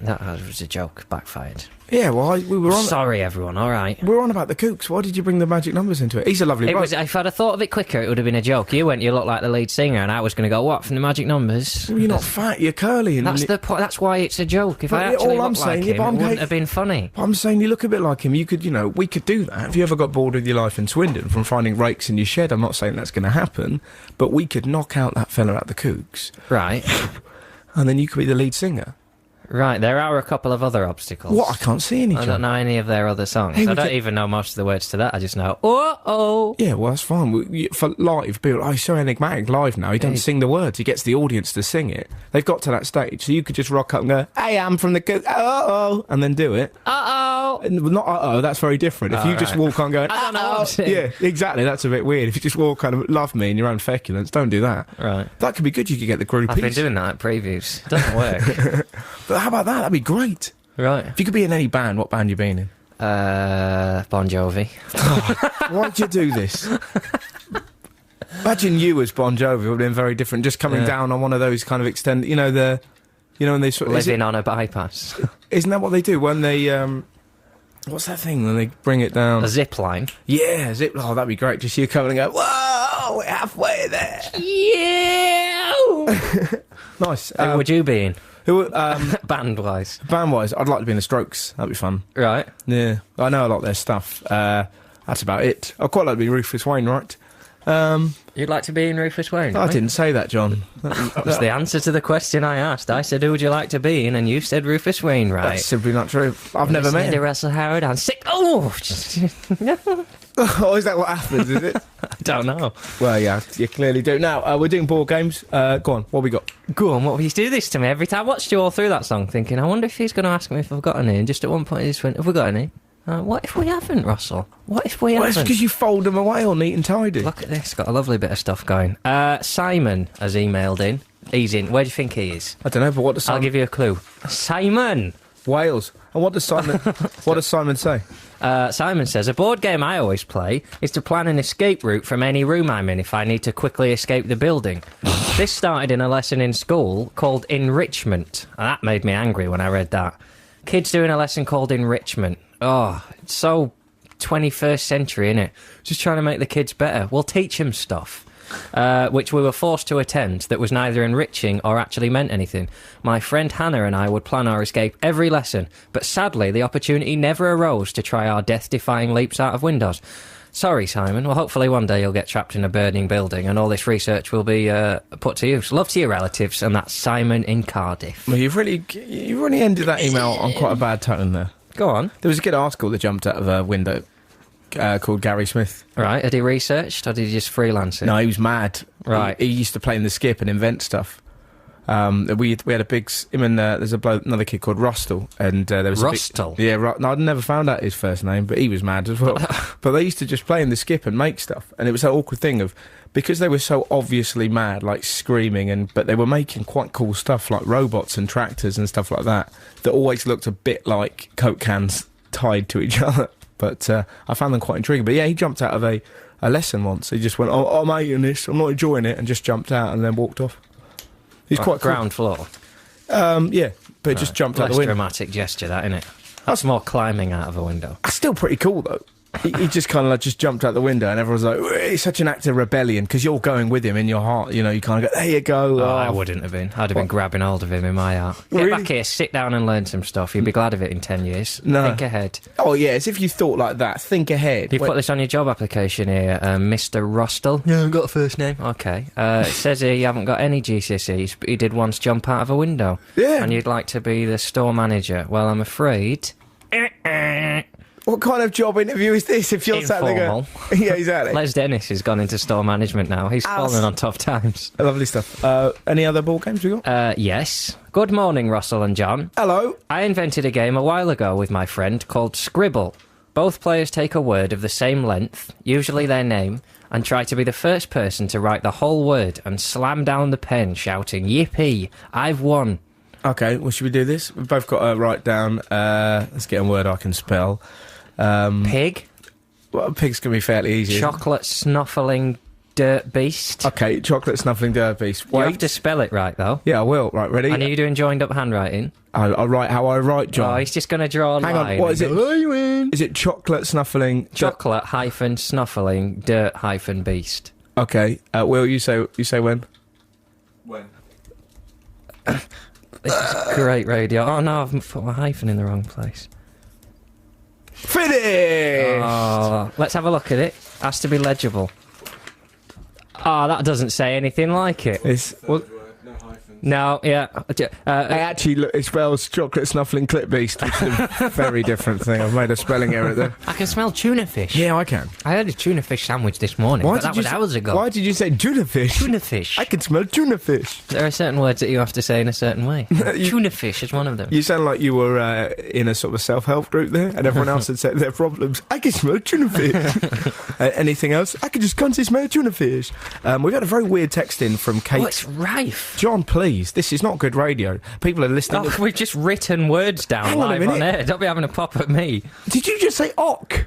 That was a joke. Backfired. Yeah, well, we were on... Sorry, everyone. All right. We were on about the Kooks. Why did you bring the Magic Numbers into it? He's a lovely bloke. If I'd have thought of it quicker, it would have been a joke. You look like the lead singer, and I was going to go, what, from the Magic Numbers? Well, you're not fat, you're curly. And that's the point. That's why it's a joke. If I actually looked like him, it wouldn't have been funny. I'm saying you look a bit like him. You could, we could do that. Have you ever got bored with your life in Swindon from finding rakes in your shed? I'm not saying that's going to happen, but we could knock out that fella at the Kooks. Right. And then you could be the lead singer. Right, there are a couple of other obstacles. What? I can't see any. I don't know any of their other songs. I don't even know most of the words to that. I just know, oh. Yeah, well, that's fine. For live, people, he's so enigmatic live now. He doesn't sing the words. He gets the audience to sing it. They've got to that stage, so you could just rock up and go, hey, I'm from the Kooks, and then do it. Not that's very different. If you just walk on going, I don't know what I'm saying. Yeah, exactly, that's a bit weird. If you just walk on and love me in your own feculence, don't do that. Right. That could be good. You could get the groupies. I've been doing that at previews. It doesn't work. But how about that? That'd be great. Right. If you could be in any band, what band you been in? Bon Jovi. Why'd you do this? Imagine you as Bon Jovi would have been very different. Just coming down on one of those kind of extended, when they sort of... Living on a bypass. Isn't that what they do when they, what's that thing when they bring it down? A zip line? Yeah, zip. Oh, that'd be great. Just you coming and go, whoa, we're halfway there. Yeah! Nice. Who would you be in? Band-wise? Band-wise, I'd like to be in the Strokes. That'd be fun. Right. Yeah. I know a lot of their stuff. That's about it. I'd quite like to be Rufus Wainwright. You'd like to be in Rufus Wainwright? I didn't say that, John. That was the answer to the question I asked. I said, who would you like to be in? And you said Rufus Wainwright. That's simply not true. I've never met him. Russell Howard on sick. Oh! Oh, is that what happens, is it? I don't know. Well, yeah, you clearly do. Now, we're doing board games. Go on, what have we got? Go on, what you do this to me every time? I watched you all through that song thinking, I wonder if he's going to ask me if I've got any. And just at one point he just went, have we got any? What if we haven't, Russell? What if we haven't? Well, it's because you fold them away all neat and tidy. Look at this, got a lovely bit of stuff going. Simon has emailed in. He's in. Where do you think he is? I don't know, but what does Simon... I'll give you a clue. Simon! Wales. And what does Simon... what does Simon say? Simon says, a board game I always play is to plan an escape route from any room I'm in if I need to quickly escape the building. This started in a lesson in school called enrichment. And that made me angry when I read that. Kids doing a lesson called enrichment. Oh, it's so 21st century, innit? Just trying to make the kids better. We'll teach them stuff. Which we were forced to attend that was neither enriching or actually meant anything. My friend Hannah and I would plan our escape every lesson, but sadly the opportunity never arose to try our death-defying leaps out of windows. Sorry, Simon. Well, hopefully one day you'll get trapped in a burning building and all this research will be put to use. Love to your relatives, and that's Simon in Cardiff. Well, you've really ended that email on quite a bad tone there. Go on. There was a good article that jumped out of a window called Gary Smith. Right, had he researched or did he just freelance it? No, he was mad. Right. He used to play in the skip and invent stuff. We had a big... him and there's another kid called Rustle. And there was Rustle? No, I'd never found out his first name, but he was mad as well. But they used to just play in the skip and make stuff. And it was that awkward thing of... Because they were so obviously mad, like screaming, but they were making quite cool stuff like robots and tractors and stuff like that always looked a bit like Coke cans tied to each other. But I found them quite intriguing. But yeah, he jumped out of a lesson once. He just went, I'm hating this, I'm not enjoying it, and just jumped out and then walked off. He's quite cool. Ground floor? Yeah, but just jumped out the window. Less dramatic gesture, that, innit? That's more climbing out of a window. That's still pretty cool, though. He just kind of like just jumped out the window and everyone's like, it's such an act of rebellion because you're going with him in your heart, you know, you kind of go, there you go. Oh, I wouldn't have been. I'd have been grabbing hold of him in my heart. Get back here, sit down and learn some stuff. You'd be glad of it in 10 years. No. Think ahead. Oh, yeah, as if you thought like that. Think ahead. You put this on your job application here, Mr. Rustle. Yeah, I've got a first name. Okay. It says here you haven't got any GCSEs, but you did once jump out of a window. Yeah. And you'd like to be the store manager. Well, I'm afraid... What kind of job interview is this if you're sat there going... Yeah, exactly. Les Dennis has gone into store management now. He's fallen on tough times. Lovely stuff. Any other ball games we got? Yes. Good morning, Russell and John. Hello. I invented a game a while ago with my friend called Scribble. Both players take a word of the same length, usually their name, and try to be the first person to write the whole word and slam down the pen shouting, "Yippee, I've won." Okay, well, should we do this? We've both got to write down... let's get a word I can spell. Pig. Well, pig's going to be fairly easy. Chocolate snuffling dirt beast. Okay, chocolate snuffling dirt beast. Wait. You have to spell it right, though. Yeah, I will. Right, ready? And are you doing joined up handwriting? I'll write how I write, John. Oh, he's just going to draw a line. Hang on, what is it? Is it chocolate snuffling... Chocolate hyphen snuffling dirt hyphen beast. Okay, Will, you say when? When? This is great radio. Oh no, I've put my hyphen in the wrong place. Finished! Oh, let's have a look at it. Has to be legible. Oh, that doesn't say anything like it. Well, no hyphens. No, yeah. It spells chocolate snuffling clip beast, which is a very different thing. I've made a spelling error there. I can smell tuna fish. Yeah, I can. I had a tuna fish sandwich this morning, but that was hours ago. Why did you say tuna fish? Tuna fish. I can smell tuna fish. There are certain words that you have to say in a certain way. Tuna fish is one of them. You sound like you were in a sort of self-help group there, and everyone else had said their problems. I can smell tuna fish. Anything else? I can just constantly smell tuna fish. We've had a very weird text in from Kate. Oh, it's rife. John, please. This is not good radio. People are listening. Oh, we've just written words down live on air. Don't be having a pop at me. Did you just say "ock"?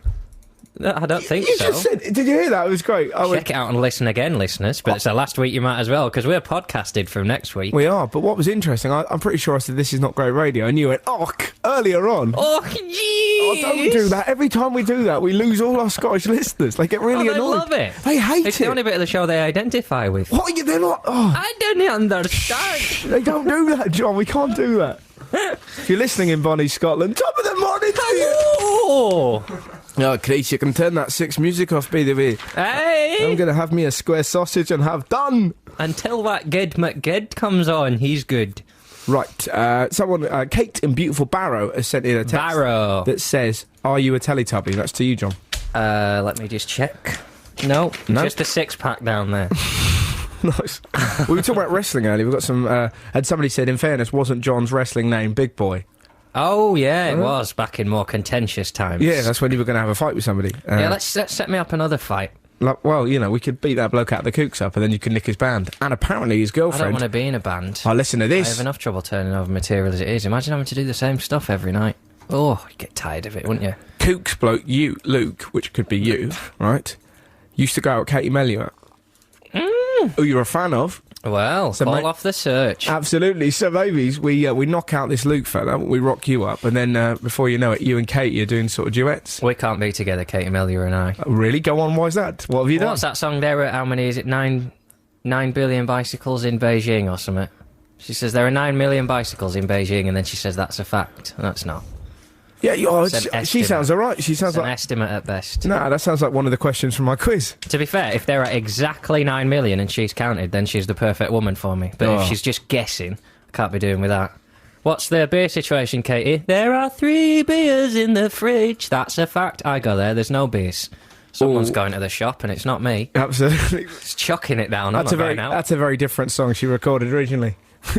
I don't think you so. Just said, did you hear that? It was great. Check it out and listen again, listeners. But it's last week you might as well, because we're podcasted from next week. We are, but what was interesting, I'm pretty sure I said this is not great radio, and you went "ock" earlier on. Oh, jeez! Oh, don't do that. Every time we do that, we lose all our Scottish listeners. They get really annoyed. They love it. They hate it. It's the only bit of the show they identify with. What? They're not... Oh. I don't understand. They don't do that, John. We can't do that. If you're listening in Bonnie, Scotland, top of the morning to you. Oh, Chris, you can turn that 6 music off, by the way. Hey! I'm going to have me a square sausage and have done. Until that Gid McGid comes on, he's good. Right, someone, Kate in beautiful Barrow has sent in a text that says, "Are you a Teletubby?" That's to you, John. Let me just check. No, just a 6-pack down there. Nice. We were talking about wrestling earlier. We've got some, and somebody said, in fairness, wasn't John's wrestling name Big Boy? Oh, yeah, it was, back in more contentious times. Yeah, that's when you were going to have a fight with somebody. Yeah, let's set me up another fight. Like, well, you know, we could beat that bloke out of the kooks up and then you could nick his band. And apparently his girlfriend... I don't want to be in a band. Oh, listen to this. I have enough trouble turning over material as it is. Imagine having to do the same stuff every night. Oh, you'd get tired of it, wouldn't you? Kooks bloke, Luke, which could be you, right, used to go out with Katie Melua, who you're a fan of. Well, So call off the search. Absolutely. So, babies, we knock out this Luke fella, we rock you up, and then before you know it, you and Katie are doing sort of duets. We can't be together, Katie Melua and I. Really? Go on, why is that? What have you done? What's that song there at, how many is it, 9 billion bicycles in Beijing or something? She says there are 9 million bicycles in Beijing, and then she says that's a fact. That's not. Yeah, It's she an sounds all right. She sounds It's an like... estimate at best. No, that sounds like one of the questions from my quiz. To be fair, if there are exactly 9 million and she's counted, then she's the perfect woman for me. But if she's just guessing, I can't be doing with that. What's the beer situation, Katie? There are 3 beers in the fridge. That's a fact. I go there, there's no beers. Someone's going to the shop and it's not me. Absolutely. It's chucking it down. That's a very different song she recorded originally.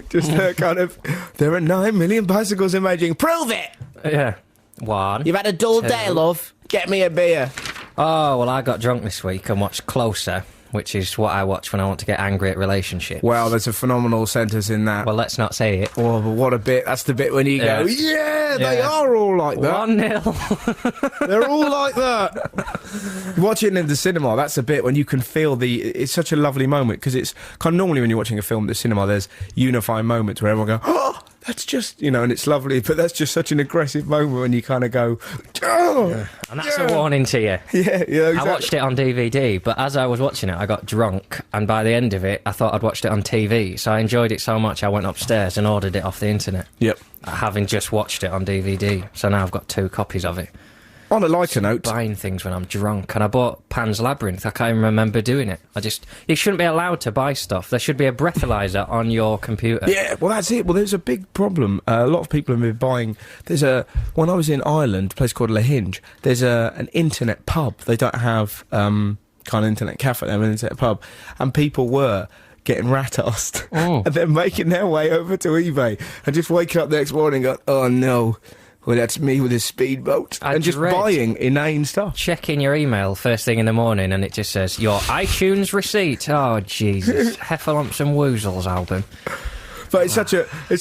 Just kind of, there are 9 million bicycles in Beijing. Prove it! Yeah. 1. You've had a dull 2. day, love. Get me a beer. Oh, well, I got drunk this week and watched Closer, which is what I watch when I want to get angry at relationships. Well, there's a phenomenal sentence in that. Well, let's not say it. Oh, but what a bit. That's the bit when you go, yeah, they are all like that. 1-0. They're all like that. Watching in the cinema, that's a bit when you can feel it's such a lovely moment, because it's kind of normally when you're watching a film at the cinema, there's unifying moments where everyone goes, oh, that's just, and it's lovely, but that's just such an aggressive moment when you kind of go, oh. Yeah. And that's a warning to you. Yeah, exactly. I watched it on DVD, but as I was watching it, I got drunk, and by the end of it, I thought I'd watched it on TV, so I enjoyed it so much I went upstairs and ordered it off the internet. Yep. Having just watched it on DVD, so now I've got 2 copies of it. On a lighter note... Buying things when I'm drunk, and I bought Pan's Labyrinth. I can't even remember doing it. You shouldn't be allowed to buy stuff. There should be a breathalyzer on your computer. Yeah, well, that's it. Well, there's a big problem. A lot of people have been buying... When I was in Ireland, a place called La Hinge, there's an internet pub. They don't have kind of internet cafe, they have an internet pub. And people were getting rat-assed. Oh. And then making their way over to eBay and just waking up the next morning and going, oh, no... Well, that's me with a speedboat. And just buying inane stuff. Checking your email first thing in the morning and it just says, your iTunes receipt. Oh, Jesus. Heffalumps and Woozles album. But it's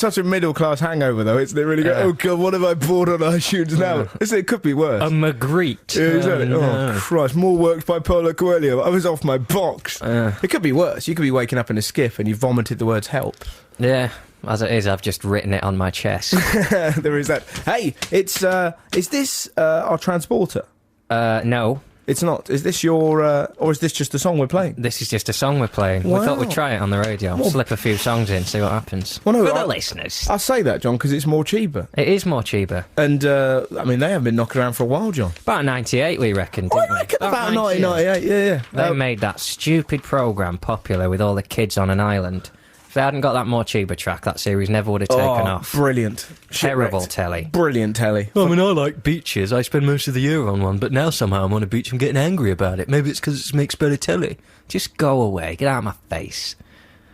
such a middle-class hangover, though. It's they really go, oh, God, what have I bought on iTunes now? It could be worse. A Magritte. Yeah, exactly. No. Oh, Christ, more work by Paulo Coelho. I was off my box. It could be worse. You could be waking up in a skiff and you vomited the words help. Yeah. As it is, I've just written it on my chest. There is that. Hey, is this our transporter? No. It's not. Is this your, or is this just a song we're playing? This is just a song we're playing. Wow. We thought we'd try it on the radio. Slip a few songs in, see what happens. Well, no, For the listeners. I say that, John, because it's more cheaper. It is more cheaper. And, I mean, they haven't been knocking around for a while, John. About 98, we reckon, didn't we? I reckon about 1998, yeah. They made that stupid programme popular with all the kids on an island. If they hadn't got that more cheaper track, that series never would have taken off. Brilliant. Terrible Shipwrecked. telly. Brilliant telly. I mean, I like beaches. I spend most of the year on one, but now somehow I'm on a beach and getting angry about it. Maybe it's because it makes better telly. Just go away. Get out of my face.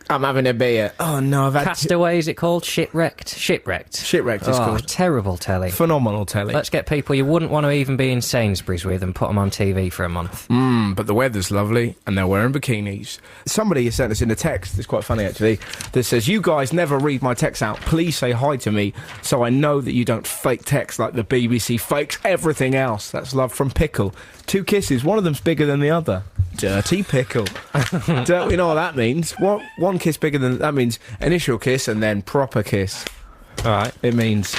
I'm having a beer. Oh, no, I've had... Castaway, is it called? Shipwrecked? Shipwrecked is Oh, called. terrible telly. Phenomenal telly. Let's get people you wouldn't want to even be in Sainsbury's with and put them on TV for a month. But the weather's lovely, and they're wearing bikinis. Somebody has sent us in a text, it's quite funny actually, that says, you guys never read my texts out. Please say hi to me, so I know that you don't fake text like the BBC fakes everything else. That's love from Pickle. 2 kisses, one of them's bigger than the other. Dirty Pickle. Don't we know what that means? One kiss bigger than... That means initial kiss and then proper kiss. Alright. It means...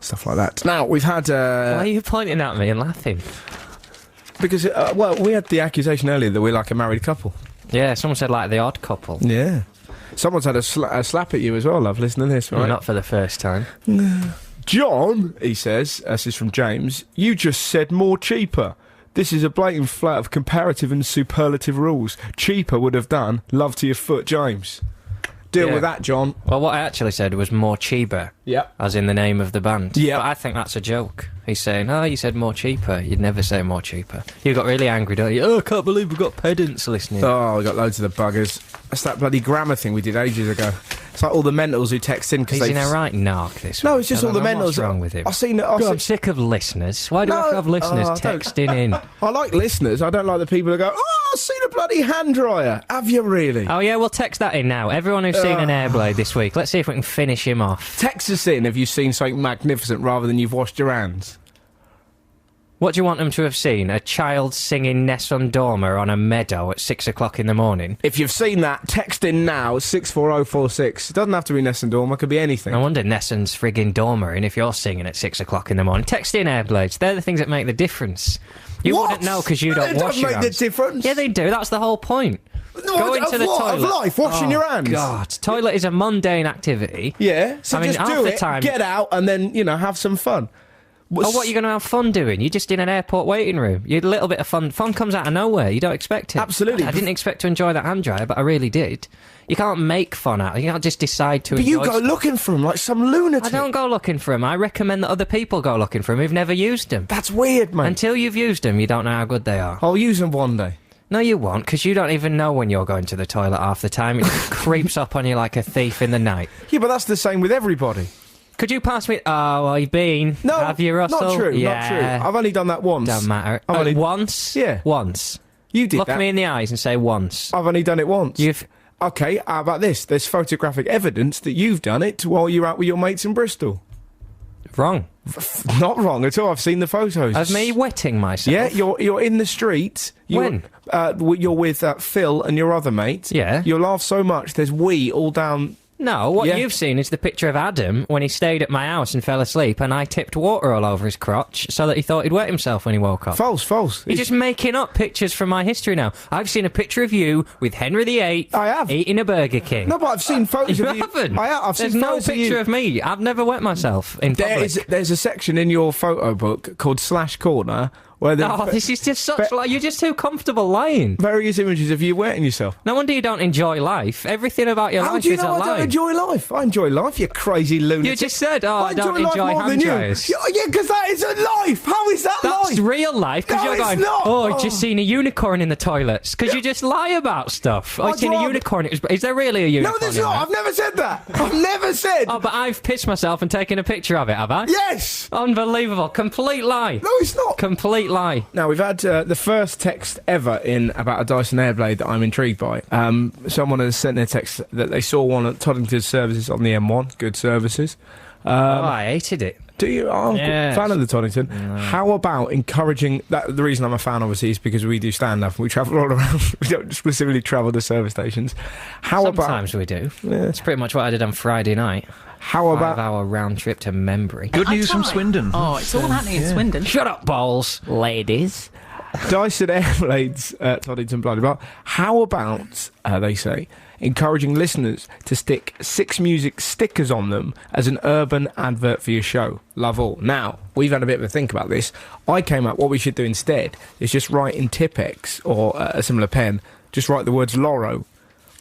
stuff like that. Now, we've had... Why are you pointing at me and laughing? Because, we had the accusation earlier that we're like a married couple. Yeah, someone said like the odd couple. Yeah. Someone's had a slap at you as well, love. Listen to this, right? Not for the first time. John, he says, this is from James, you just said more cheaper. This is a blatant flat of comparative and superlative rules. Cheaper would have done. Love to your foot, James. Deal with that, John. Well, what I actually said was more cheaper. Yep. As in the name of the band. Yeah. But I think that's a joke. He's saying, oh, you said more cheaper. You'd never say more cheaper. You got really angry, don't you? Oh, I can't believe we've got pedants listening. Oh, we got loads of the buggers. That's that bloody grammar thing we did ages ago. It's like all the mentals who text in because he's in a right narc, this No, one. it's just all the mentals. What's wrong with him? I've seen it. I'm sick of listeners. Why do I have to have listeners texting in? I like listeners. I don't like the people who go, oh, I've seen a bloody handdryer. Have you really? Oh, yeah, we'll text that in now. Everyone who's seen an Airblade this week, let's see if we can finish him off. Text us in if you've seen something magnificent rather than you've washed your hands. What do you want them to have seen? A child singing Nessun Dorma on a meadow at 6 o'clock in the morning? If you've seen that, text in now, 64046. It doesn't have to be Nessun Dorma, it could be anything. No wonder Nessun's frigging Dorma, and if you're singing at 6 o'clock in the morning. Text in Airblades. They're the things that make the difference. You wouldn't know because you don't wash your hands. They don't make the difference. Yeah, they do. That's the whole point. No, Go into the toilet. Of life, washing your hands. God, toilet is a mundane activity. Yeah, so just do it, get out, and then, have some fun. Oh, what are you going to have fun doing? You're just in an airport waiting room. You had a little bit of fun. Fun comes out of nowhere. You don't expect it. Absolutely. I didn't expect to enjoy that hand dryer, but I really did. You can't make fun out of it. You can't just decide to enjoy. But you go looking for them like some lunatic. I don't go looking for them. I recommend that other people go looking for them who've never used them. That's weird, mate. Until you've used them, you don't know how good they are. I'll use them one day. No, you won't, because you don't even know when you're going to the toilet half the time. It just creeps up on you like a thief in the night. Yeah, but that's the same with everybody. Could you pass me... Oh, well, you've been... No, have you, Russell? not true, yeah. not true. I've only done that once. Don't matter. Once? Yeah. Once. You did Look that. me in the eyes and say once. I've only done it once. You've... Okay, how about this? There's photographic evidence that you've done it while you're out with your mates in Bristol. Wrong. Not wrong at all. I've seen the photos. Of me wetting myself? Yeah, you're in the street. When? You're with Phil and your other mate. Yeah. You laugh so much, there's wee all down... No, what you've seen is the picture of Adam when he stayed at my house and fell asleep, and I tipped water all over his crotch so that he thought he'd wet himself when he woke up. False. You're just making up pictures from my history now. I've seen a picture of you with Henry VIII I have. eating a Burger King. No, but I've seen photos You of you. haven't? I've There's seen no photos picture of of me. I've never wet myself in public. There's a section in your photo book called Slash Corner where Oh, this is just such... You're just too comfortable lying. various images of you wetting yourself. No wonder you don't enjoy life. Everything about your How life do you is know a I lie. don't enjoy life? I enjoy life, you crazy lunatic. You just said, I don't life enjoy more hand than you. dryers. Yeah, because that is a life. How is that That's life? real life, because No, you're it's going, not. I've just seen a unicorn in the toilets, because you just lie about stuff. I've seen a unicorn. Is there really a unicorn? No, there's in not. there? I've never said that. I've never said. Oh, but I've pissed myself and taken a picture of it, have I? Yes. Unbelievable. Complete lie. No, it's not. Complete lie. Now, we've had the first text ever in about a Dyson Airblade that I'm intrigued by. Someone has sent a text that they saw one at Toddington's services on the M1. Good services. I hated it. Do you? I'm Yes. a fan of the Toddington. No. How about encouraging... The reason I'm a fan, obviously, is because we do stand-up and we travel all around. We don't specifically travel to service stations. Sometimes we do. Yeah. It's pretty much what I did on Friday night. How about... 5-hour round trip to Membry. Good news from Swindon. Oh, it's all happening in Swindon. Shut up, balls, ladies. Dyson Airblades at Toddington, blah, blah, blah. How about, they say, encouraging listeners to stick 6 music stickers on them as an urban advert for your show? Love all. Now, we've had a bit of a think about this. I came up, what we should do instead is just write in Tipex or a similar pen, just write the words Loro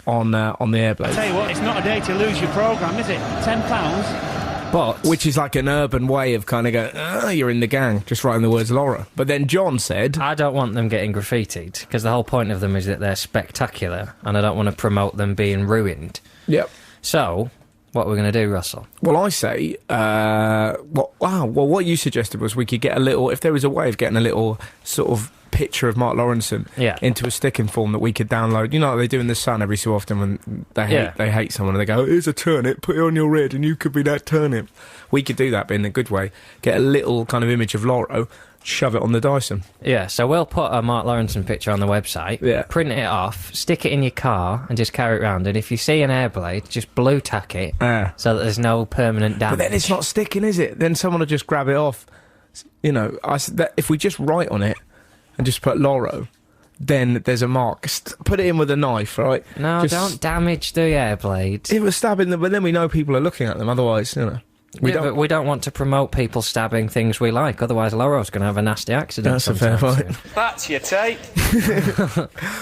on the Airblade. I tell you what, it's not a day to lose your programme, is it? £10. But Which is like an urban way of kind of going, you're in the gang, just writing the words Laura. But then John said... I don't want them getting graffitied, because the whole point of them is that they're spectacular, and I don't want to promote them being ruined. Yep. So, what we're going to do, Russell? Well, I say, what you suggested was we could get a little... If there was a way of getting a little sort of picture of Mark Lawrenson into a sticking form that we could download. You know what they do in The Sun every so often when they hate someone and they go, here's a turnip, put it on your red and you could be that turnip. We could do that, but in a good way. Get a little kind of image of Loro, shove it on the Dyson. Yeah, so we'll put a Mark Lawrenson picture on the website, print it off, stick it in your car and just carry it around. And if you see an Airblade, just blue tack it so that there's no permanent damage. But then it's not sticking, is it? Then someone will just grab it off. You know, if we just write on it, and just put Loro, then there's a mark. Put it in with a knife, right? No, don't damage the Airblade. If we're stabbing them, but then we know people are looking at them, otherwise, you know. But we don't want to promote people stabbing things we like, otherwise Loro's going to have a nasty accident. That's a fair point. That's your take.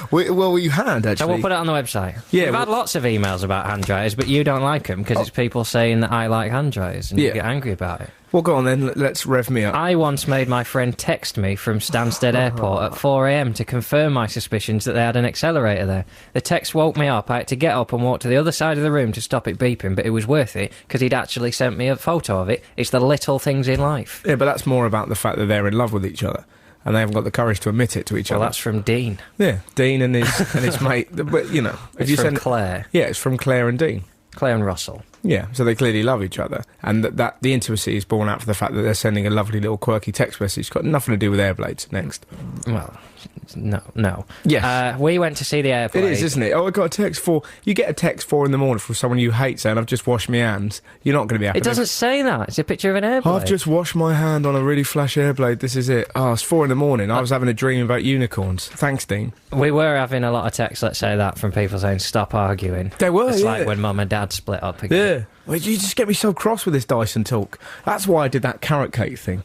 Well, you had, actually. So we'll put it on the website. Yeah, We've had lots of emails about hand dryers, but you don't like them because it's people saying that I like hand dryers and you get angry about it. Well, go on then, let's rev me up. I once made my friend text me from Stansted Airport at 4 a.m. to confirm my suspicions that they had an accelerator there. The text woke me up. I had to get up and walk to the other side of the room to stop it beeping, but it was worth it because he'd actually sent me a photo of it. It's the little things in life. Yeah, but that's more about the fact that they're in love with each other and they haven't got the courage to admit it to each other. Well, that's from Dean. Yeah, Dean and his mate. But, you know... It's from Claire. Yeah, it's from Claire and Dean. Claire and Russell. Yeah, so they clearly love each other, and that the intimacy is born out of the fact that they're sending a lovely little quirky text message. It's got nothing to do with Airblades. Next. Well, no. Yes. We went to see the Airblade. It is, isn't it? Oh, I got a text you get a text 4 in the morning from someone you hate saying, I've just washed my hands. You're not going to be happy. It doesn't say that. It's a picture of an Airblade. I've just washed my hand on a really flash Airblade. This is it. Oh, it's 4 in the morning. I was having a dream about unicorns. Thanks, Dean. We were having a lot of texts, let's say that, from people saying, stop arguing. They were, It's yeah. like when Mum and Dad split up again. Yeah. Well, you just get me so cross with this Dyson talk. That's why I did that carrot cake thing.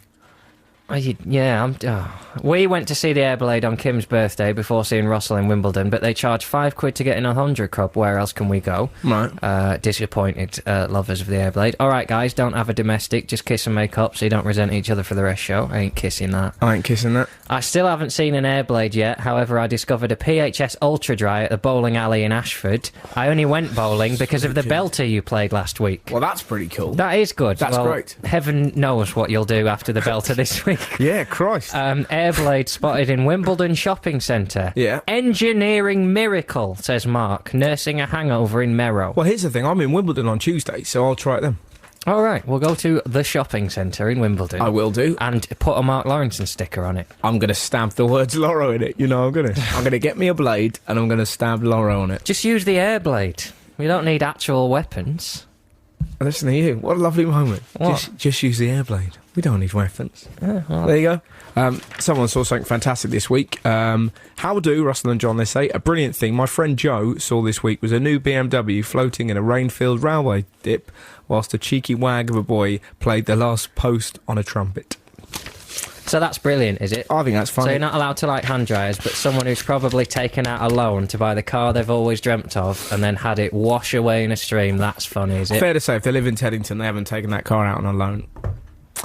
We went to see the Airblade on Kim's birthday before seeing Russell in Wimbledon, but they charge £5 to get in a 100 Club. Where else can we go? Right. Disappointed lovers of the Airblade. All right, guys, don't have a domestic. Just kiss and make up so you don't resent each other for the rest show. I ain't kissing that. I ain't kissing that. I still haven't seen an Airblade yet. However, I discovered a PHS Ultra Dry at the bowling alley in Ashford. I only went bowling because of the belter you played last week. Well, that's pretty cool. That is good. That's great. Heaven knows what you'll do after the belter this week. Yeah, Christ. Airblade spotted in Wimbledon shopping centre. Yeah. Engineering miracle, says Mark, nursing a hangover in Merrow. Well, here's the thing. I'm in Wimbledon on Tuesday, so I'll try it then. All right, we'll go to the shopping centre in Wimbledon. I will do. And put a Mark Lawrenson sticker on it. I'm going to stamp the words Loro in it. You know, I'm going to get me a blade and I'm going to stamp Loro on it. Just use the Airblade. We don't need actual weapons. Listen to you. What a lovely moment. What? Just use the Airblade. We don't need weapons. Yeah, well, There you go. Someone saw something fantastic this week. How do Russell and John, they say? A brilliant thing my friend Joe saw this week was a new BMW floating in a rain-filled railway dip whilst a cheeky wag of a boy played the last post on a trumpet. so that's brilliant, is it? I think that's funny. So you're not allowed to like hand dryers, but someone who's probably taken out a loan to buy the car they've always dreamt of and then had it wash away in a stream, that's funny, is it? Fair to say, if they live in Teddington, they haven't taken that car out on a loan.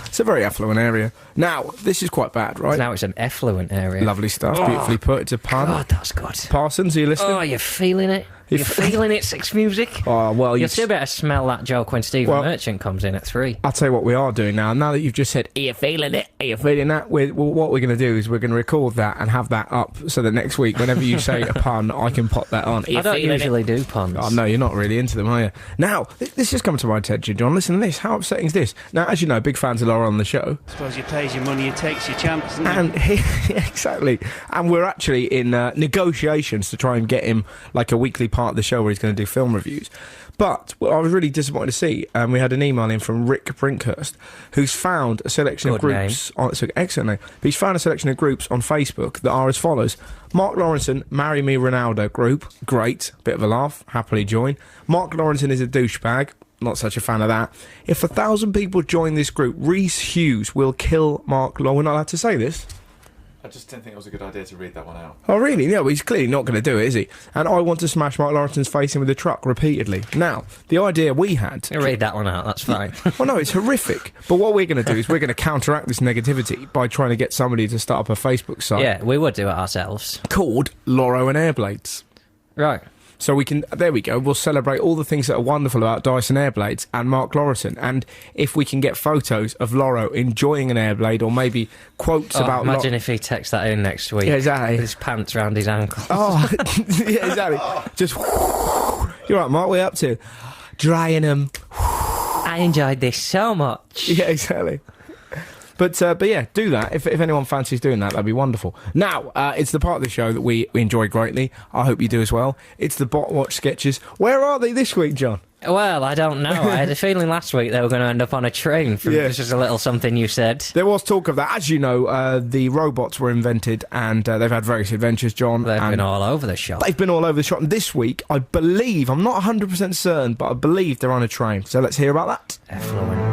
It's a very affluent area. Now, this is quite bad, right? Now it's an effluent area. Lovely stuff, beautifully put. It's a pun. God, that's good. Parsons, are you listening? Oh, you're feeling it? You're feeling it, Six Music? Oh, well, You'll still better smell that joke when Stephen Merchant comes in at 3. I'll tell you what we are doing now. Now that you've just said, are you feeling it? Are you feeling that? What we're going to do is we're going to record that and have that up so that next week, whenever you say a pun, I can pop that on. I don't usually do puns. Oh, no, you're not really into them, are you? Now, this has come to my attention, John. Listen to this. How upsetting is this? Now, as you know, big fans of Laura on the show. I suppose you pays your money, you takes your chance, isn't it? And exactly. And we're actually in negotiations to try and get him like a weekly part of the show where he's going to do film reviews. But what I was really disappointed to see, we had an email in from Rick Brinkhurst, who's found a selection of groups. It's an excellent name. But he's found a selection of groups on Facebook that are as follows: Mark Lawrenson, Marry Me Ronaldo group, great, bit of a laugh, happily join. Mark Lawrenson is a douchebag, not such a fan of that. If 1,000 people join this group, Reese Hughes will kill Mark Law. We're not allowed to say this. I just didn't think it was a good idea to read that one out. Oh, really? No, he's clearly not going to do it, is he? And I want to smash Mark Lawrenson's face in with a truck repeatedly. Now, the idea we had... I'll read that one out, that's fine. Well, no, it's horrific. But what we're going to do is we're going to counteract this negativity by trying to get somebody to start up a Facebook site. Yeah, we would do it ourselves. Called Loro and Airblades. Right. So we can, there we go, we'll celebrate all the things that are wonderful about Dyson Airblades and Mark Lawrenson. And if we can get photos of Loro enjoying an Airblade or maybe quotes about... Imagine if he texts that in next week. Yeah, exactly. With his pants round his ankles. Oh, yeah, exactly. Just... You're right, Mark, we're up to drying them. I enjoyed this so much. Yeah, exactly. But yeah, do that. If anyone fancies doing that, that'd be wonderful. Now, it's the part of the show that we enjoy greatly. I hope you do as well. It's the Botwatch sketches. Where are they this week, John? Well, I don't know. I had a feeling last week they were going to end up on a train from just a little something you said. There was talk of that. As you know, the robots were invented and they've had various adventures, John. They've been all over the shop. They've been all over the shop. And this week, I believe, I'm not 100% certain, but I believe they're on a train. So let's hear about that. Effluent.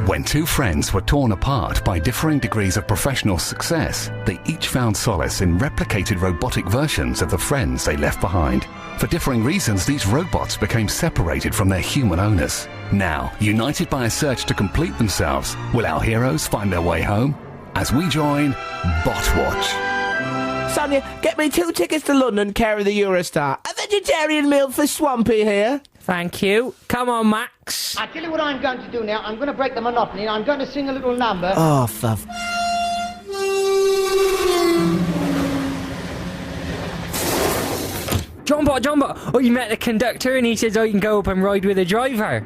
When two friends were torn apart by differing degrees of professional success, they each found solace in replicated robotic versions of the friends they left behind. For differing reasons, these robots became separated from their human owners. Now, united by a search to complete themselves, will our heroes find their way home? As we join Botwatch. Sonia, get me 2 tickets to London, care of the Eurostar. A vegetarian meal for Swampy here. Thank you. Come on, Max. I tell you what I'm going to do now. I'm going to break the monotony and I'm going to sing a little number. Oh, fuff. John Bot, oh, you met the conductor and he says I can go up and ride with the driver.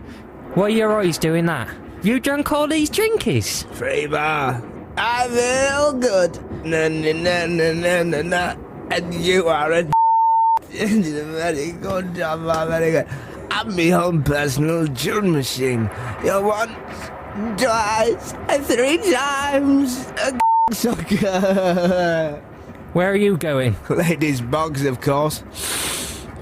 Why are your eyes doing that? You drunk all these drinkies? Free bar. I feel good. Na na na na na na na. And you are a very good job, very good. I'm my own personal drum machine. You once, twice, 3 times a sucker. Where are you going? Ladies' bogs, of course.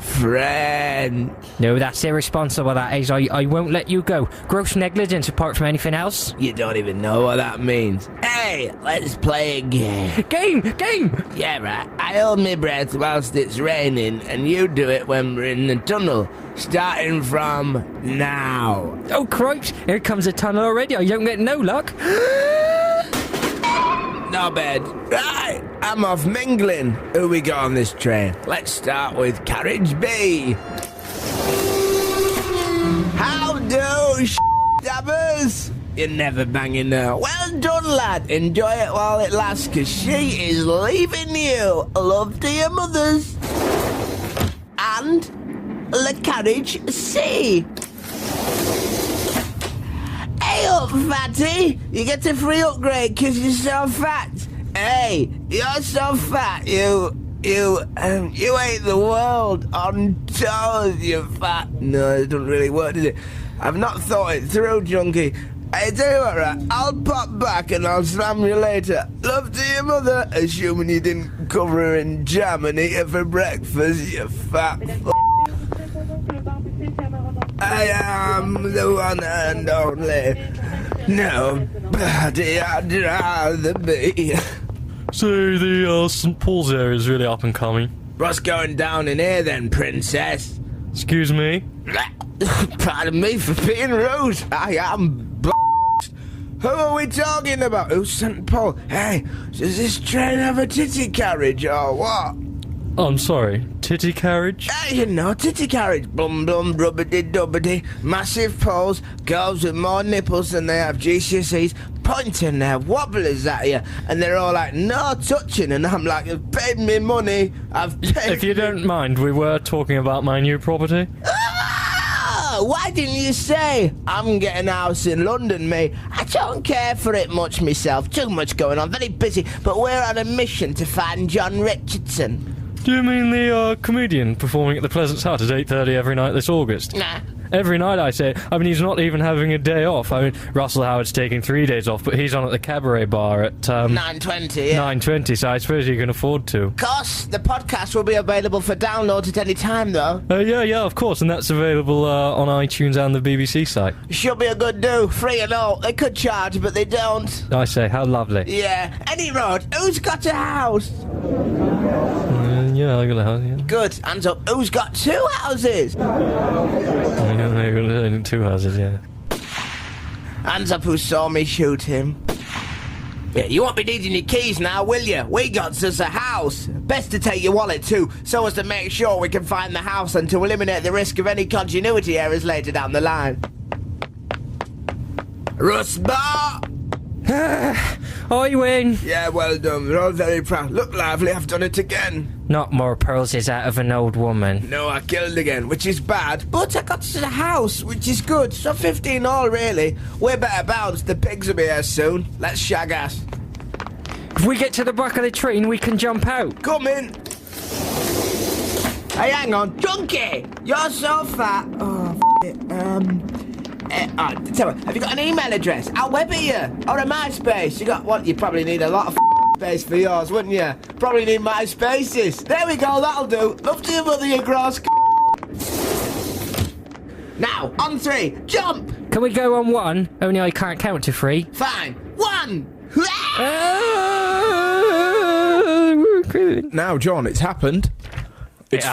Friend. No, that's irresponsible, that is. I won't let you go. Gross negligence apart from anything else. You don't even know what that means. Hey, let's play a game. Game! Yeah, right. I hold my breath whilst it's raining, and you do it when we're in the tunnel. Starting from now. Oh, cripes! Here comes a tunnel already. I don't get no luck. Not bad. Right, I'm off mingling. Who we got on this train? Let's start with carriage B. How do, dabbers? You're never banging her. Well done, lad. Enjoy it while it lasts, because she is leaving you. Love to your mothers. And the carriage C. Hey up, fatty! You get a free upgrade because you're so fat. Hey, you're so fat, you ate the world on toes, you fat. No, it doesn't really work, does it? I've not thought it through, junkie. Hey, tell you what, right? I'll pop back and I'll slam you later. Love to your mother, assuming you didn't cover her in jam and eat her for breakfast, you fat f***. I am the one and only. Nobody I'd rather be. So the St. Paul's area is really up and coming. What's going down in here then, princess? Excuse me? Pardon me for being rude. I am Who are we talking about? Who's St. Paul? Hey, does this train have a titty carriage or what? I'm sorry, titty carriage? You know, titty carriage. Blum blum, rubbity dubbity. Massive poles, girls with more nipples than they have GCSEs, pointing their wobblers at you, and they're all like, no touching, and I'm like, you've paid me money, I've paid. If you don't mind, we were talking about my new property. Why didn't you say? I'm getting a house in London, mate. I don't care for it much myself. Too much going on, very busy, but we're on a mission to find John Richardson. Do you mean the comedian performing at the Pleasance Hut at 8:30 every night this August? Nah. Every night, I say. I mean, he's not even having a day off. I mean, Russell Howard's taking 3 days off, but he's on at the cabaret bar at 9:20. Yeah. 9:20. So I suppose you can afford to. Of course, the podcast will be available for download at any time, though. Yeah, of course, and that's available on iTunes and the BBC site. Should be a good do, free and all. They could charge, but they don't. I say, how lovely. Yeah. Any road, who's got a house? Yeah, I got a house. Yeah. Good. Hands up. Who's got 2 houses? Yeah, I got 2 houses. Yeah. Hands up who saw me shoot him. Yeah, you won't be needing your keys now, will you? We got us a house. Best to take your wallet too, so as to make sure we can find the house and to eliminate the risk of any continuity errors later down the line. Rustbar! I win. Yeah, well done. We're all very proud. Look lively, I've done it again. Not more pearls is out of an old woman. No, I killed again, which is bad. But I got to the house, which is good. So 15 all, really. We're better bounds. The pigs will be here soon. Let's shag ass. If we get to the back of the train, we can jump out. Come in. Hey, hang on. Junkie! You're so fat. Oh, it. Tell me, have you got an email address? I'll web it you. Or a MySpace. You got what? You probably need a lot of space for yours, wouldn't you? Probably need MySpaces. There we go, that'll do. Love to your mother, you gross. Now, on 3, jump! Can we go on 1? Only I can't count to 3. Fine. 1! Now, John, it's happened. It's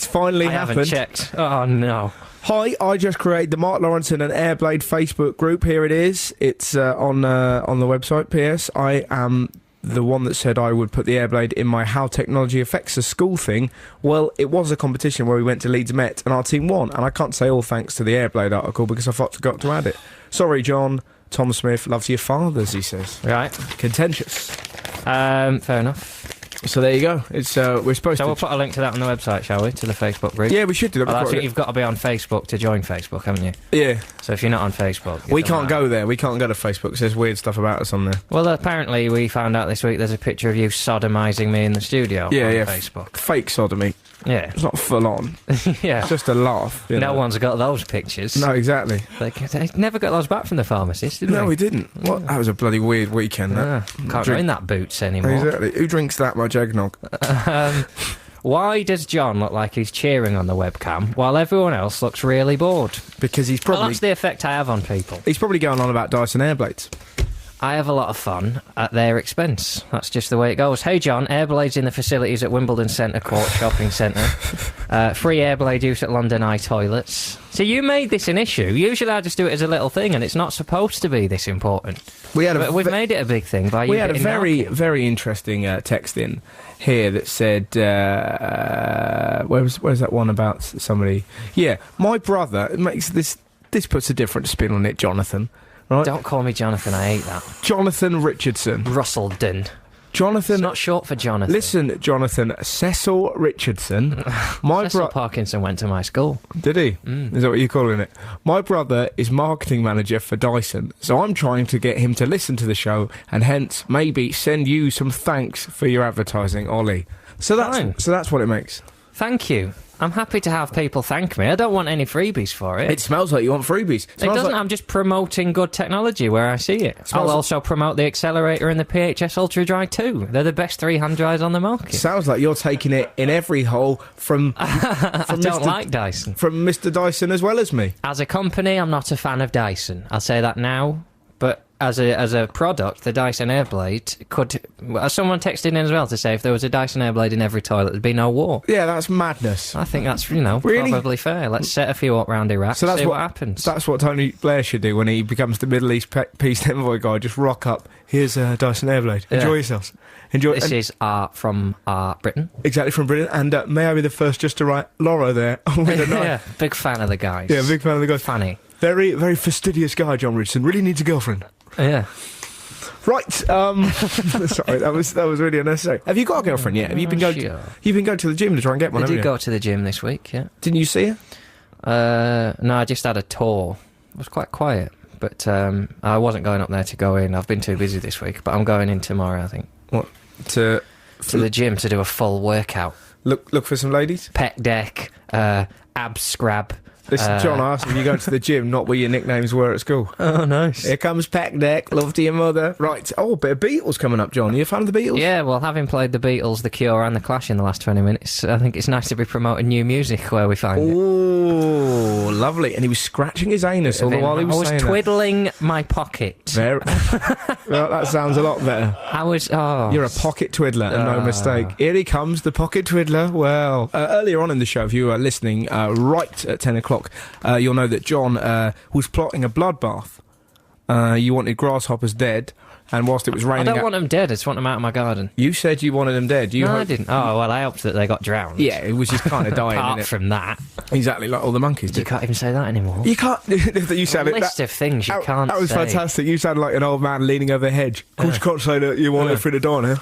finally I happened. haven't checked. Oh, no. Hi, I just created the Mark Lawrenson and Airblade Facebook group. Here it is. It's on the website. P.S. I am the one that said I would put the Airblade in my How Technology Affects a School thing. Well, it was a competition where we went to Leeds Met and our team won. And I can't say all thanks to the Airblade article because I forgot to add it. Sorry, John. Tom Smith, love to your fathers, he says. Right. Contentious. Fair enough. So there you go. It's we're supposed So to. we'll put a link to that on the website, shall we? To the Facebook group. Yeah, we should do that. Well, I think you've got to be on Facebook to join Facebook, haven't you? Yeah. So if you're not on Facebook, We can't go there. We can't go to Facebook. There's weird stuff about us on there. Well, apparently we found out this week there's a picture of you sodomising me in the studio on Facebook. Fake sodomy. Yeah. It's not full on. Yeah. It's just a laugh. No one's got those pictures. No, exactly. They never got those back from the pharmacist, did they? No, we didn't. What? That was a bloody weird weekend, that. Can't go in that boots anymore. Exactly. Who drinks that much eggnog? Why does John look like he's cheering on the webcam while everyone else looks really bored? Because he's probably... Well, that's the effect I have on people. He's probably going on about Dyson Airblades. I have a lot of fun at their expense. That's just the way it goes. Hey, John, Airblades in the facilities at Wimbledon Centre Court Shopping Centre. Free Airblade use at London Eye toilets. So you made this an issue. Usually I just do it as a little thing, and it's not supposed to be this important. But we've made it a big thing by you. We had a very interesting text in here that said, where's that one about somebody? Yeah, my brother makes this puts a different spin on it, Jonathan. Right? Don't call me Jonathan, I hate that. Jonathan Richardson. Russellton. Jonathan... It's not short for Jonathan. Listen, Jonathan, Cecil Richardson. Cecil Parkinson went to my school. Did he? Is that what you're calling it? My brother is marketing manager for Dyson, so I'm trying to get him to listen to the show and hence maybe send you some thanks for your advertising, Ollie. So that's what it makes. Thank you. I'm happy to have people thank me. I don't want any freebies for it. It smells like you want freebies. It doesn't. I'm just promoting good technology where I see it. I'll also promote the Accelerator and the PHS Ultra Dry too. They're the best 3 hand dryers on the market. Sounds like you're taking it in every hole from I don't like Dyson. From Mr. Dyson as well as me. As a company, I'm not a fan of Dyson. I'll say that now. But as a product, the Dyson Airblade could... someone texted in as well to say if there was a Dyson Airblade in every toilet, there'd be no war. Yeah, that's madness. I think that's, really? Probably fair. Let's set a few up round Iraq, see what happens. That's what Tony Blair should do when he becomes the Middle East peace envoy guy. Just rock up. Here's a Dyson Airblade. Enjoy yourselves. This is from Britain. Exactly, from Britain. And may I be the first just to write Laura there with a knife. Yeah, big fan of the guys. Yeah, big fan of the guys. Funny. Very, very fastidious guy, John Richardson. Really needs a girlfriend. Yeah. Right. Sorry, that was really unnecessary. Have you got a girlfriend yet? Have you been going? You've been going to the gym to try and get one. I did go to the gym this week. Yeah. Didn't you see her? No, I just had a tour. It was quite quiet, but I wasn't going up there to go in. I've been too busy this week, but I'm going in tomorrow. I think. What? To the gym to do a full workout. Look for some ladies. Pec deck, ab scrab. Listen, John asked if you go to the gym, not where your nicknames were at school. Oh, nice. Here comes Pack Deck, love to your mother. Right, a bit of Beatles coming up, John. Are you a fan of the Beatles? Yeah, well, having played the Beatles, The Cure and The Clash in the last 20 minutes, I think it's nice to be promoting new music where we find it. Oh, lovely. And he was scratching his anus all the while he was saying I was twiddling my pocket. Well, that sounds a lot better. You're a pocket twiddler, and no mistake. Here he comes, the pocket twiddler. Well, earlier on in the show, if you were listening, right at 10 o'clock, you'll know that John was plotting a bloodbath. You wanted grasshoppers dead, and whilst it was raining... I don't want them dead, I just want them out of my garden. You said you wanted them dead. No, I didn't. Oh, well, I hoped that they got drowned. Yeah, it was just kind of dying, Apart from that. Exactly, like all the monkeys did. You can't even say that anymore. You can't... you sounded, a list of things you can't say. That was fantastic. You sounded like an old man leaning over a hedge. Of course you can't say that you want it through the door now.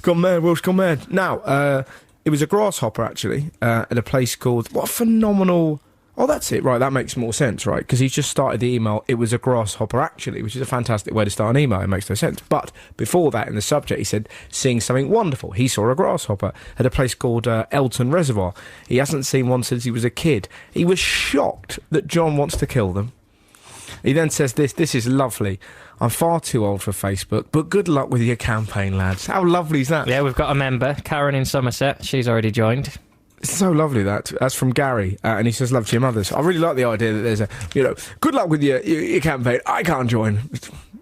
Gone mad, Will's gone mad. Now, it was a grasshopper, actually, at a place called... What a phenomenal... Oh, that's it. Right, that makes more sense, right? Because he's just started the email, it was a grasshopper, actually, which is a fantastic way to start an email. It makes no sense. But before that, in the subject, he said, seeing something wonderful. He saw a grasshopper at a place called Elton Reservoir. He hasn't seen one since he was a kid. He was shocked that John wants to kill them. He then says this is lovely. I'm far too old for Facebook, but good luck with your campaign, lads. How lovely is that? Yeah, we've got a member, Karen in Somerset. She's already joined. It's so lovely, that. That's from Gary, and he says, love to your mothers. I really like the idea that there's good luck with your campaign. I can't join.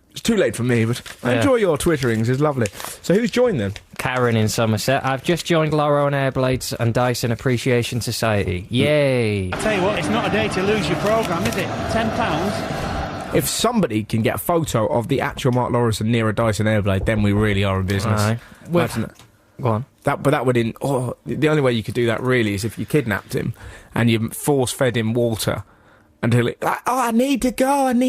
It's too late for me, but I enjoy your twitterings. It's lovely. So who's joined then? Karen in Somerset. I've just joined Laura and Airblades and Dyson Appreciation Society. Yay. I tell you what, it's not a day to lose your programme, is it? £10? If somebody can get a photo of the actual Mark Lawrenson near a Dyson Airblade, then we really are in business. Go on. But that would the only way you could do that really is if you kidnapped him and you force-fed him water And he'll like, oh, I need to go. And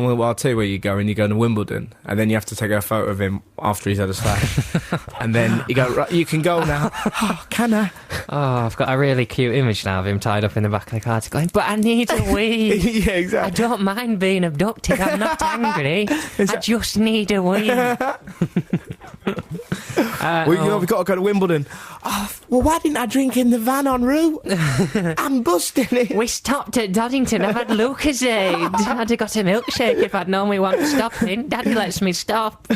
well, I'll tell you where you go, and you go to Wimbledon, and then you have to take a photo of him after he's had a slash. And then you go, right, you can go now. Oh, can I? Oh, I've got a really cute image now of him tied up in the back of the car going, but I need a wee. Yeah, exactly. I don't mind being abducted. I'm not angry. I just need a wee. We've got to go to Wimbledon. Oh, well, why didn't I drink in the van en route? I'm busting it. We stopped at Doddington. I've had Lucozade. I'd have got a milkshake if I'd known we weren't stopping. Daddy lets me stop.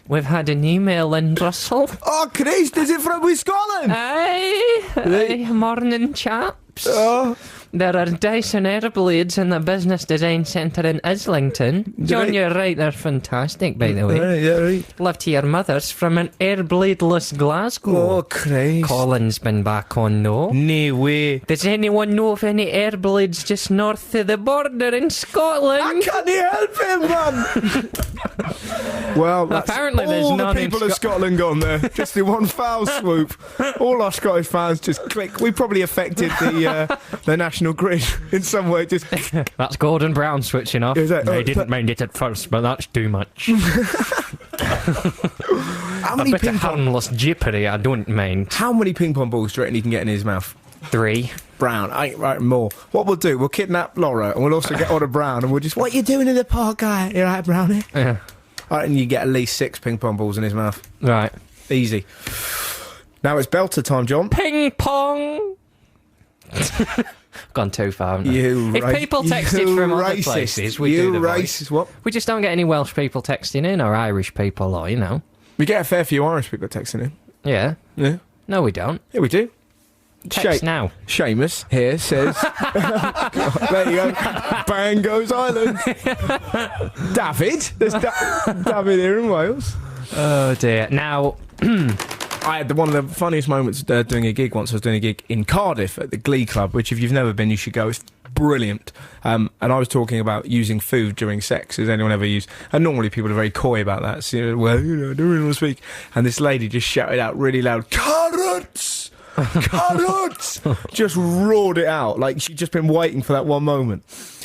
We've had an email in Russell. Oh, Christ, is it from Scotland? Aye. Morning, chaps. Oh. There are Dyson Airblades in the Business Design Centre in Islington. John, you're right, they're fantastic, by the way. Yeah, right. Love to your mother's from an Airbladeless Glasgow. Oh, Christ. Colin's been back on, no? No way. Does anyone know of any Airblades just north of the border in Scotland? I can't help him, man. Well, that's apparently there's all none the in people of Scotland gone there, just in one foul swoop. All our Scottish fans just click. We probably affected the national grid in some way. Just that's Gordon Brown switching off. They didn't mind it at first, but that's too much. How many a bit ping of pong? harmless jeopardy, I don't mind. How many ping pong balls do you reckon he can get in his mouth? 3. Brown, right, more. What we'll do, we'll kidnap Laura, and we'll also get on a Brown, and we'll just, what are you doing in the park, guy? You right, Brownie? Yeah. I reckon you get at least 6 ping pong balls in his mouth. Right. Easy. Now it's belter time, John. Ping pong! Gone too far, haven't I? If people texted from other places, we do the voice. What? We just don't get any Welsh people texting in, or Irish people, or, you know. We get a fair few Irish people texting in. Yeah. Yeah. No, we don't. Yeah, we do. Text now. Seamus here says... there you go. Bang goes Ireland. David. There's David here in Wales. Oh, dear. Now... I had one of the funniest moments doing a gig once. I was doing a gig in Cardiff at the Glee Club, which if you've never been, you should go. It's brilliant. And I was talking about using food during sex. Has anyone ever used... And normally people are very coy about that. So, well, you know, I don't really want to speak. And this lady just shouted out really loud, carrots! Carrots! Just roared it out. Like she'd just been waiting for that one moment.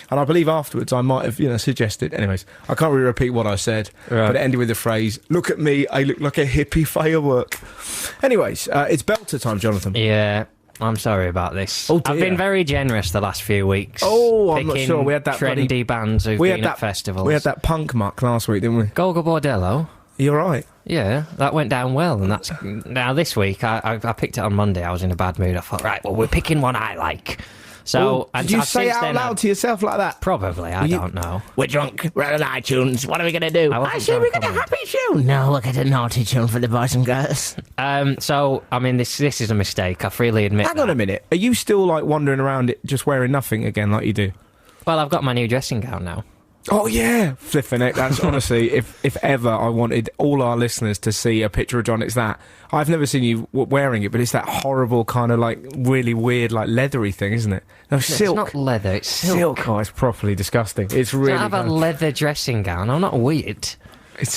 And I believe afterwards I might have, suggested... Anyways, I can't really repeat what I said, right. But it ended with the phrase, look at me, I look like a hippie firework. Anyways, it's belter time, Jonathan. Yeah, I'm sorry about this. Oh, dear. I've been very generous the last few weeks. Oh, I'm not sure. We had that trendy bands who've been at festivals. We had that punk muck last week, didn't we? Golgo Bordello. You're right. Yeah, that went down well, and that's... Now, this week, I picked it on Monday. I was in a bad mood. I thought, right, well, we're picking one I like. So, did you say it out loud to yourself like that? Probably, I don't know. We're drunk, we're on iTunes, what are we going to do? I say we get a happy tune. No, we'll get a naughty tune for the boys and girls. So, I mean, this is a mistake, I freely admit. Hang on a minute, are you still, wandering around it just wearing nothing again like you do? Well, I've got my new dressing gown now. Oh, yeah. Flipping it. That's honestly, if ever I wanted all our listeners to see a picture of John, it's that. I've never seen you wearing it, but it's that horrible kind of, really weird, leathery thing, isn't it? No, silk. It's not leather, it's silk. Oh, it's properly disgusting. It's really... I have a leather dressing gown. I'm not weird.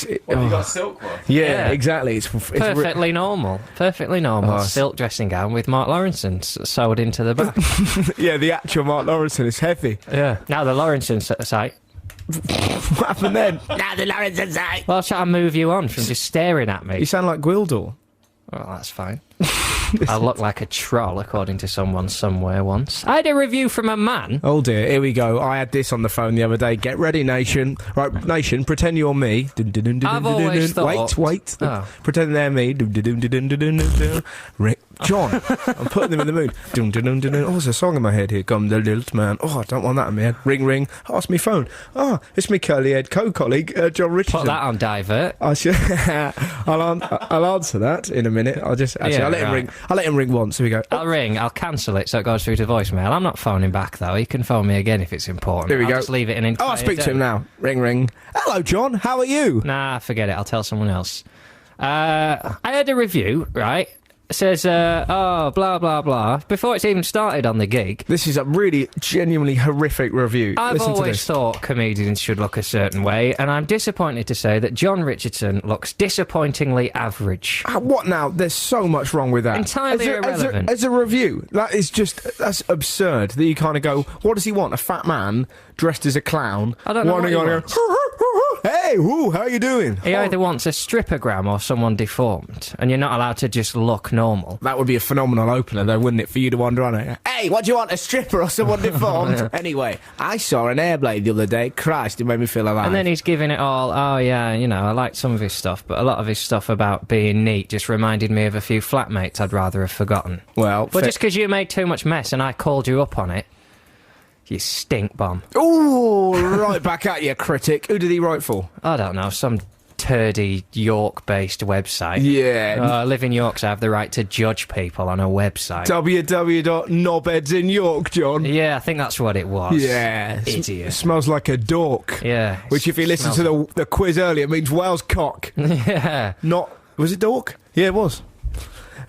You got a silk one? Yeah, exactly. It's perfectly normal. Perfectly normal. Silk dressing gown with Mark Lawrenson sewed into the back. Yeah, the actual Mark Lawrenson is heavy. Yeah. Now the Lawrenson site. What happened then? Now the Lawrenson site. Well, I'll try to move you on from just staring at me. You sound like Gwildor. Well, that's fine. I look like a troll, according to someone somewhere once. I had a review from a man. Oh dear, here we go. I had this on the phone the other day. Get ready, nation. Right, nation, pretend you're me. I've always thought... Wait. Pretend they're me. John, I'm putting them in the mood. Oh, there's a song in my head. Here comes the little man. Oh, I don't want that in my head. Ring, ring. Oh, it's me phone. Oh, it's me curly-haired co-colleague, John Richardson. Put that on divert. I'll answer that in a minute. I'll let him ring. I'll let him ring once. Here we go. I'll ring. I'll cancel it so it goes through to voicemail. I'm not phoning back though. He can phone me again if it's important. Here we go. Just leave it in. I'll speak to him now. Ring, ring. Hello, John. How are you? Nah, forget it. I'll tell someone else. I had a review, right? says, oh, blah, blah, blah, before it's even started on the gig. This is a really genuinely horrific review. I've Listen to always this. thought comedians should look a certain way, and I'm disappointed to say that John Richardson looks disappointingly average. What now? There's so much wrong with that. Entirely irrelevant. As a review, that's absurd. That you kind of go, what does he want? A fat man dressed as a clown? I don't know what he wants. Hey, woo, how you doing? He either wants a strippogram or someone deformed, and you're not allowed to just look normal. That would be a phenomenal opener, though, wouldn't it, for you to wander on it? Hey, what do you want, a stripper or someone deformed? Yeah. Anyway, I saw an Airblade the other day. Christ, it made me feel alive. And then he's giving it all, oh yeah, you know, I liked some of his stuff, but a lot of his stuff about being neat just reminded me of a few flatmates I'd rather have forgotten. Well, just because you made too much mess and I called you up on it, you stink bomb. Ooh, right back at you, critic. Who did he write for? I don't know, some turdy York-based website. Yeah. I live in York, so I have the right to judge people on a website. www.knobheads in York, John. Yeah, I think that's what it was. Yeah. Idiot. Smells like a dork. Yeah. Which, if you listen to the quiz earlier, means Wales cock. Yeah. Not... Was it dork? Yeah, it was.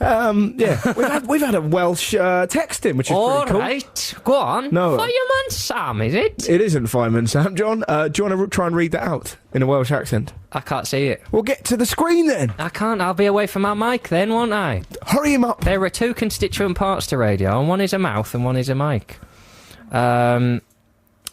Yeah, we've had a Welsh text in, which is all pretty cool. Right, go on. No, Fireman Sam, is it? It isn't Fireman Sam, John. Do you want to try and read that out in a Welsh accent? I can't see it. We'll get to the screen then. I can't. I'll be away from my mic then, won't I? Hurry him up. There are two constituent parts to radio, and one is a mouth and one is a mic.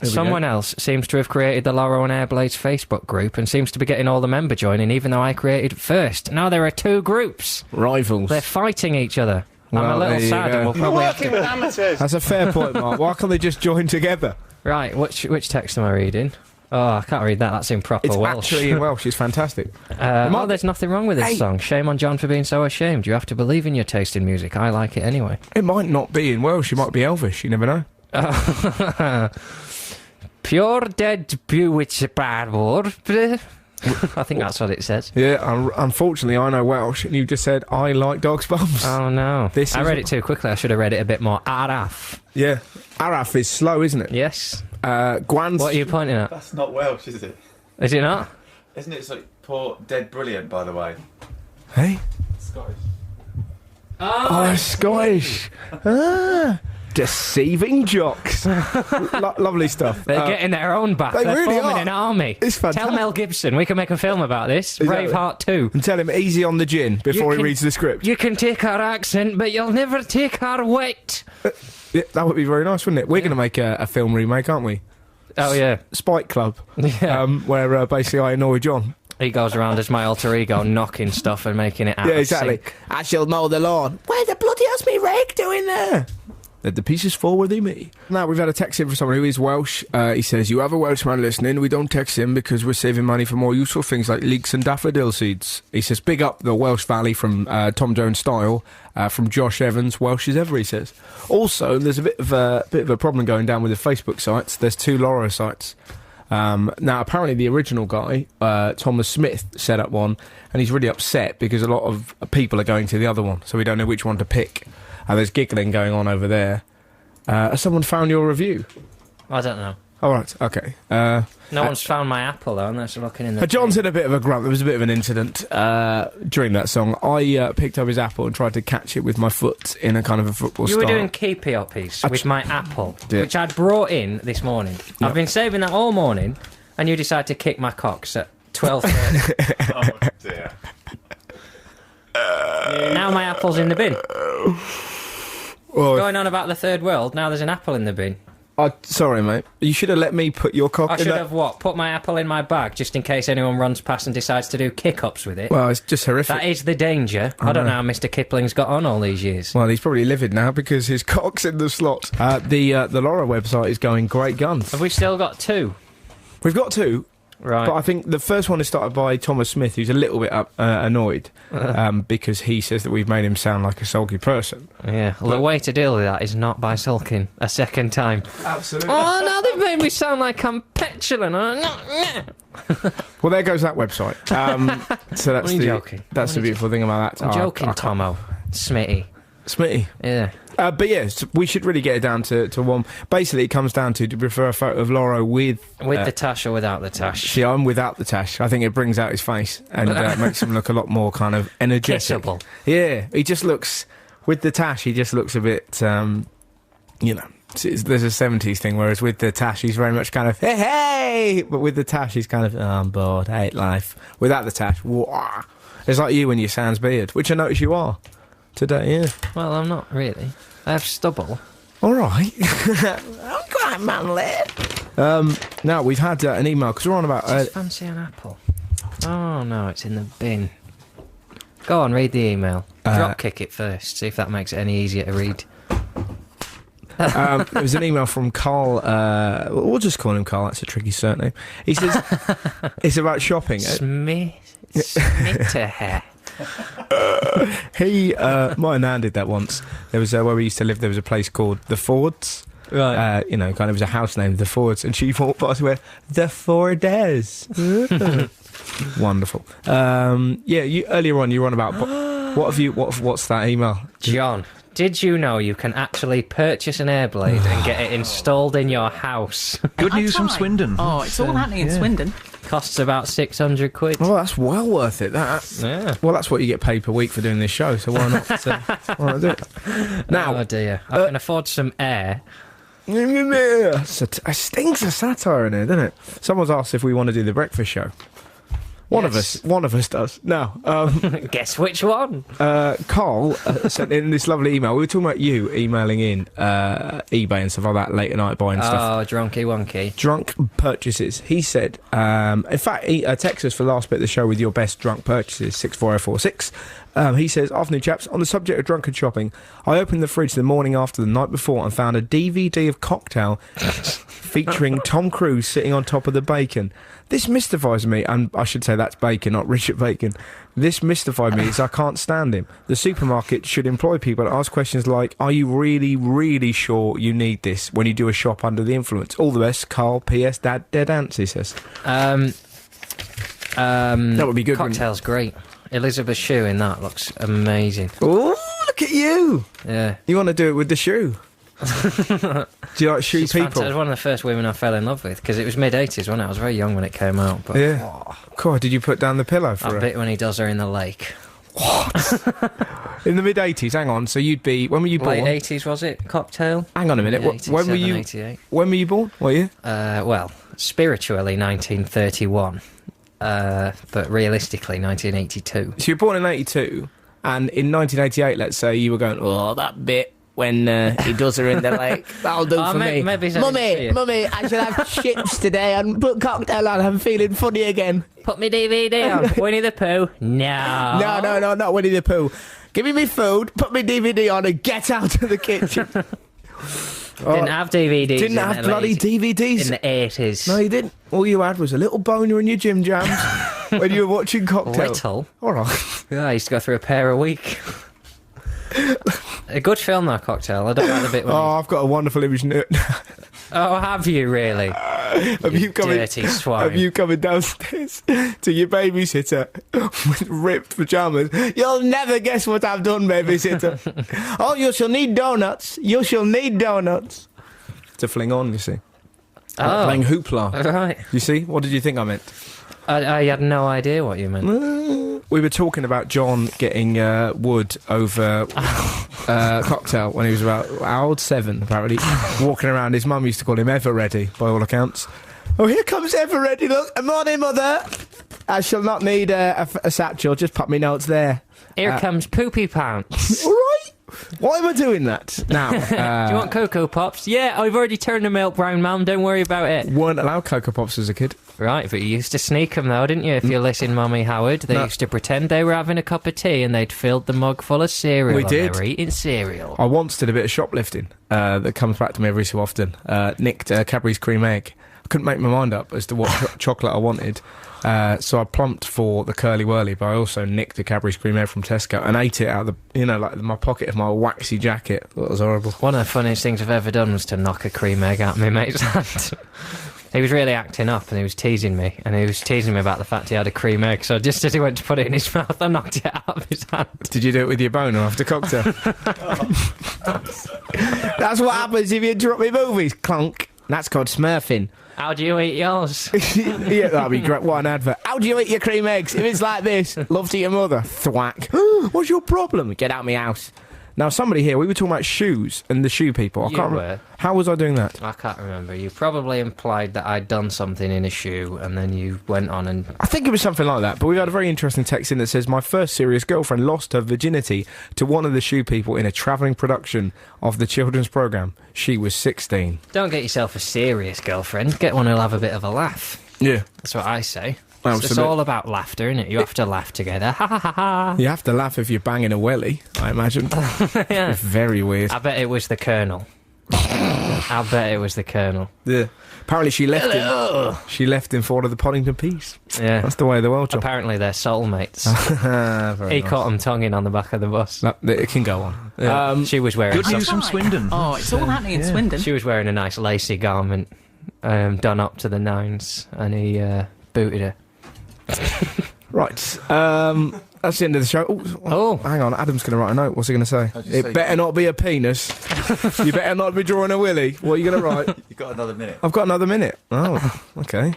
Someone else seems to have created the Lauro and Airblade's Facebook group and seems to be getting all the member joining, even though I created it first. Now there are two groups. Rivals. They're fighting each other. Well, I'm a little sad, and we'll probably have Working with amateurs. That's a fair point, Mark. Why can't they just join together? Right, which text am I reading? Oh, I can't read that. That's in proper It's Welsh. actually in Welsh. It's fantastic. There's nothing wrong with this song. Shame on John for being so ashamed. You have to believe in your taste in music. I like it anyway. It might not be in Welsh. It might be Elvish. You never know. Pure dead bewitched barbor. I think that's what it says. Yeah, unfortunately, I know Welsh, and you just said, I like dog's bums. Oh, no. I read it too quickly. I should have read it a bit more. Araf. Yeah. Araf is slow, isn't it? Yes. Gwan's... What are you pointing at? That's not Welsh, is it? Is it not? Isn't it like poor dead brilliant, by the way? Hey? Scottish. Oh, Scottish. Deceiving jocks. Lovely stuff. They're getting their own back. They're forming really an army. It's fantastic. Tell Mel Gibson we can make a film about this. Exactly. Braveheart 2. And tell him easy on the gin before he reads the script. You can take our accent, but you'll never take our wit. Yeah, that would be very nice, wouldn't it? We're going to make a film remake, aren't we? Oh, yeah. Spike Club. Yeah. Where basically I annoy John. He goes around as my alter ego, knocking stuff and making it out Yeah, of exactly. sync. I shall mow the lawn. Where the bloody hell's me rake doing there? Let the pieces fall where they may. Now, we've had a text in from someone who is Welsh. He says, you have a Welshman listening. We don't text him because we're saving money for more useful things like leeks and daffodil seeds. He says, big up the Welsh Valley from Tom Jones Style, from Josh Evans, Welsh as ever, he says. Also, there's a bit of a problem going down with the Facebook sites. There's two Laura sites. Now, apparently the original guy, Thomas Smith, set up one, and he's really upset because a lot of people are going to the other one, so we don't know which one to pick. There's giggling going on over there. Has someone found your review? I don't know. All right, okay. No one's found my apple, though, unless they're looking in the... John's had a bit of a grunt. There was a bit of an incident during that song. I picked up his apple and tried to catch it with my foot in a kind of a football style. You were doing keepy-uppies with my apple, which I'd brought in this morning. Yep. I've been saving that all morning, and you decided to kick my cocks at 12:30. Oh, dear. Now my apple's in the bin. Well, going on about the third world, now there's an apple in the bin. Sorry, mate. You should have let me put your cock in I should have what? Put my apple in my bag, just in case anyone runs past and decides to do kick-ups with it. Well, it's just horrific. That is the danger. I don't know how Mr. Kipling's got on all these years. Well, he's probably livid now because his cock's in the slot. The Laura website is going great guns. Have we still got two? We've got two. Right. But I think the first one is started by Thomas Smith, who's a little bit annoyed because he says that we've made him sound like a sulky person. Yeah, well, the way to deal with that is not by sulking a second time. Absolutely. Oh, now they've made me sound like I'm petulant. Well, there goes that website. So that's joking. That's the beautiful thing about that. I'm joking, Tomo. Smitty. Smitty. Yeah. But yes, we should really get it down to one. Basically, it comes down to, do you prefer a photo of Loro with the tash or without the tash? See, I'm without the tash. I think it brings out his face and makes him look a lot more kind of energetic. Kissable. Yeah, he just looks, with the tash, he just looks a bit, you know, there's a 70s thing, whereas with the tash, he's very much kind of, hey! But with the tash, he's kind of, oh, I'm bored, I hate life. Without the tash, wah. It's like you when you sans beard, which I notice you are today, yeah. Well, I'm not really. I have stubble. All right. I'm quite manly. Now, we've had an email, because we're on about... Just fancy an apple. Oh, no, it's in the bin. Go on, read the email. Drop kick it first, see if that makes it any easier to read. It was an email from Carl. We'll just call him Carl, that's a tricky surname. He says, it's about shopping. Smitterhair. My nan did that once. There was where we used to live. There was a place called the Fords. Right. You know, kind of was a house named the Fords, and she walked past where the Fordes. Wonderful. Yeah. Earlier on, you were on about what's that email, John? Did you know you can actually purchase an Airblade and get it installed in your house? Good news from Swindon. Oh, it's all happening in Swindon. Costs about £600. Well, that's well worth it. Yeah. Well, that's what you get paid per week for doing this show, so why not? Why not do it? Now, oh dear, I can afford some air. It stinks of satire in here, doesn't it? Someone's asked if we want to do the breakfast show. One of us does. No. Guess which one? Carl sent in this lovely email. We were talking about you emailing in eBay and stuff like that, late at night buying stuff. Oh, drunky wonky. Drunk purchases. He said, in fact, he texted us for the last bit of the show with your best drunk purchases, 64046. He says, afternoon chaps, on the subject of drunken shopping, I opened the fridge the morning after the night before and found a DVD of Cocktail featuring Tom Cruise sitting on top of the bacon. This mystifies me, and I should say that's Bacon, not Richard Bacon. This mystified me as I can't stand him. The supermarket should employ people to ask questions like, are you really, really sure you need this when you do a shop under the influence? All the best, Carl. P.S. Dad, dead ants, he says. That would be good. Cocktail's great. Elizabeth shoe in that looks amazing. Oh, look at you! Yeah. You want to do it with the shoe? Do you like shoe people? It was one of the first women I fell in love with, because it was mid-80s, wasn't it? I was very young when it came out. But, yeah. God, did you put down the pillow for her? I bet when he does her in the lake. What? In the mid-80s, hang on, so you'd be... When were you born? Late 80s, was it? Cocktail? Hang on a minute, when were you... 88. When were you born? What year? Well, spiritually 1931, but realistically 1982. So you were born in 82, and in 1988, let's say, you were going, oh, that bit when he does her in the lake, that'll do for me. Mummy, I shall have chips today and put Cocktail on, I'm feeling funny again. Put me DVD on. Winnie the Pooh? No. No, not Winnie the Pooh. Give me my food, put me DVD on and get out of the kitchen. Didn't have DVDs. Didn't have bloody DVDs. In the 80s. No, you didn't. All you had was a little boner in your Jim Jams when you were watching Cocktail. Little? All right. Yeah, I used to go through a pair a week. A good film, that Cocktail. I don't like the bit when I've got a wonderful image. Oh, have you really? Dirty swine. Have you coming downstairs to your babysitter with ripped pyjamas? You'll never guess what I've done, babysitter. Oh, you shall need donuts. You shall need donuts. To fling on, you see. Playing hoopla. Right. You see? What did you think I meant? I had no idea what you meant. We were talking about John getting wood over Cocktail when he was about how old? 7, apparently. Walking around. His mum used to call him Ever Ready, by all accounts. Oh, here comes Ever Ready, look. Morning, mother. I shall not need a satchel, just pop me notes there. Here comes Poopy Pants. All right. Why am I doing that? Now, do you want Cocoa Pops? Yeah, I've already turned the milk brown, Mum. Don't worry about it. Weren't allowed Cocoa Pops as a kid. Right, but you used to sneak them though, didn't you? If you listen, Mummy Howard, they used to pretend they were having a cup of tea and they'd filled the mug full of cereal. We did. They were eating cereal. I once did a bit of shoplifting that comes back to me every so often. Nicked Cadbury's cream egg. I couldn't make my mind up as to what chocolate I wanted. So I plumped for the Curly Whirly, but I also nicked the Cadbury's cream egg from Tesco and ate it out of the, like my pocket of my waxy jacket. That was horrible. One of the funniest things I've ever done was to knock a cream egg out of my mate's hand. He was really acting up and he was teasing me. And he was teasing me about the fact he had a cream egg. So just as he went to put it in his mouth, I knocked it out of his hand. Did you do it with your boner after cocktail? That's what happens if you interrupt me movies. Clunk. That's called smurfing. How do you eat yours? Yeah, that'd be great. What an advert. How do you eat your cream eggs? If it's like this, love to your mother. Thwack. What's your problem? Get out of my house. Now, somebody here, we were talking about shoes and the shoe people. I can't remember. How was I doing that? I can't remember. You probably implied that I'd done something in a shoe and then you went on and... I think it was something like that, but we've had a very interesting text in that says, my first serious girlfriend lost her virginity to one of the shoe people in a travelling production of the children's programme. She was 16. Don't get yourself a serious girlfriend. Get one who'll have a bit of a laugh. Yeah. That's what I say. It's all about laughter, isn't it? You have to laugh together. Ha ha ha ha. You have to laugh if you're banging a welly, I imagine. Yeah. It's very weird. I bet it was the Colonel. I bet it was the Colonel. Yeah. Apparently she left him. She left him for the Poddington Peace. Yeah. That's the way of the world, John. Apparently they're soulmates. He caught him tonguing on the back of the bus. It can go on. Yeah. She was wearing... Good news from Swindon. Oh, it's all happening in Swindon. She was wearing a nice lacy garment, done up to the nines, and he booted her. Right. That's the end of the show. Oh, hang on. Adam's going to write a note. What's he going to say? It better not be a penis. You better not be drawing a willy. What are you going to write? You've got another minute. I've got another minute. Oh, okay.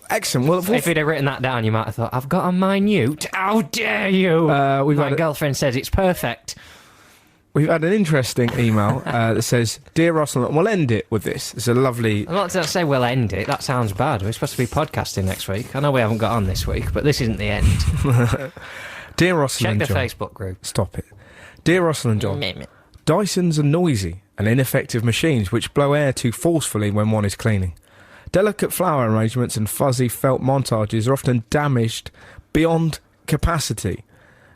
Excellent. Well, if you'd have written that down, you might have thought, I've got a minute. How dare you? My girlfriend says it's perfect. We've had an interesting email that says, Dear Russell, we'll end it with this. It's a lovely... I'm not to say we'll end it. That sounds bad. We're supposed to be podcasting next week. I know we haven't got on this week, but this isn't the end. Dear Russell and Check the John... Facebook group. Stop it. Dear Russell and John, Dysons are noisy and ineffective machines which blow air too forcefully when one is cleaning. Delicate flower arrangements and fuzzy felt montages are often damaged beyond capacity.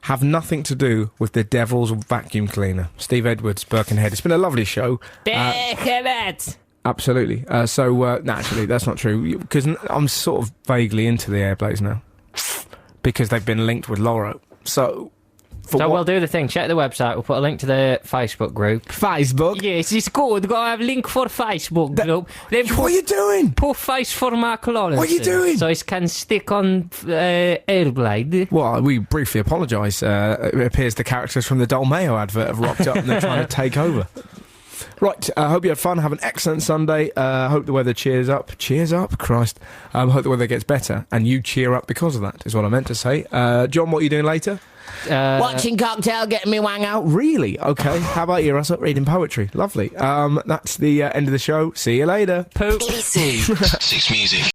Have nothing to do with the devil's vacuum cleaner. Steve Edwards, Birkenhead. It's been a lovely show. Birkenhead! Absolutely. Naturally, that's not true, because I'm sort of vaguely into the Airblades now, because they've been linked with Loro. So we'll do the thing. Check the website. We'll put a link to the Facebook group. Facebook? Yes, it's good. Got to have a link for Facebook group. What are you doing? Put face for Mark Lawrence. What are you doing? So it can stick on Airblade. Well, we briefly apologise. It appears the characters from the Dolmeo advert have rocked up and they're trying to take over. Right, I hope you had fun. Have an excellent Sunday. Hope the weather cheers up. Cheers up? Christ. Hope the weather gets better and you cheer up because of that, is what I meant to say. John, what are you doing later? Watching Cocktail, getting me wang out. Really? Okay. How about you, Russell? Reading poetry. Lovely. That's the end of the show. See you later. Poop. BBC 6 Music.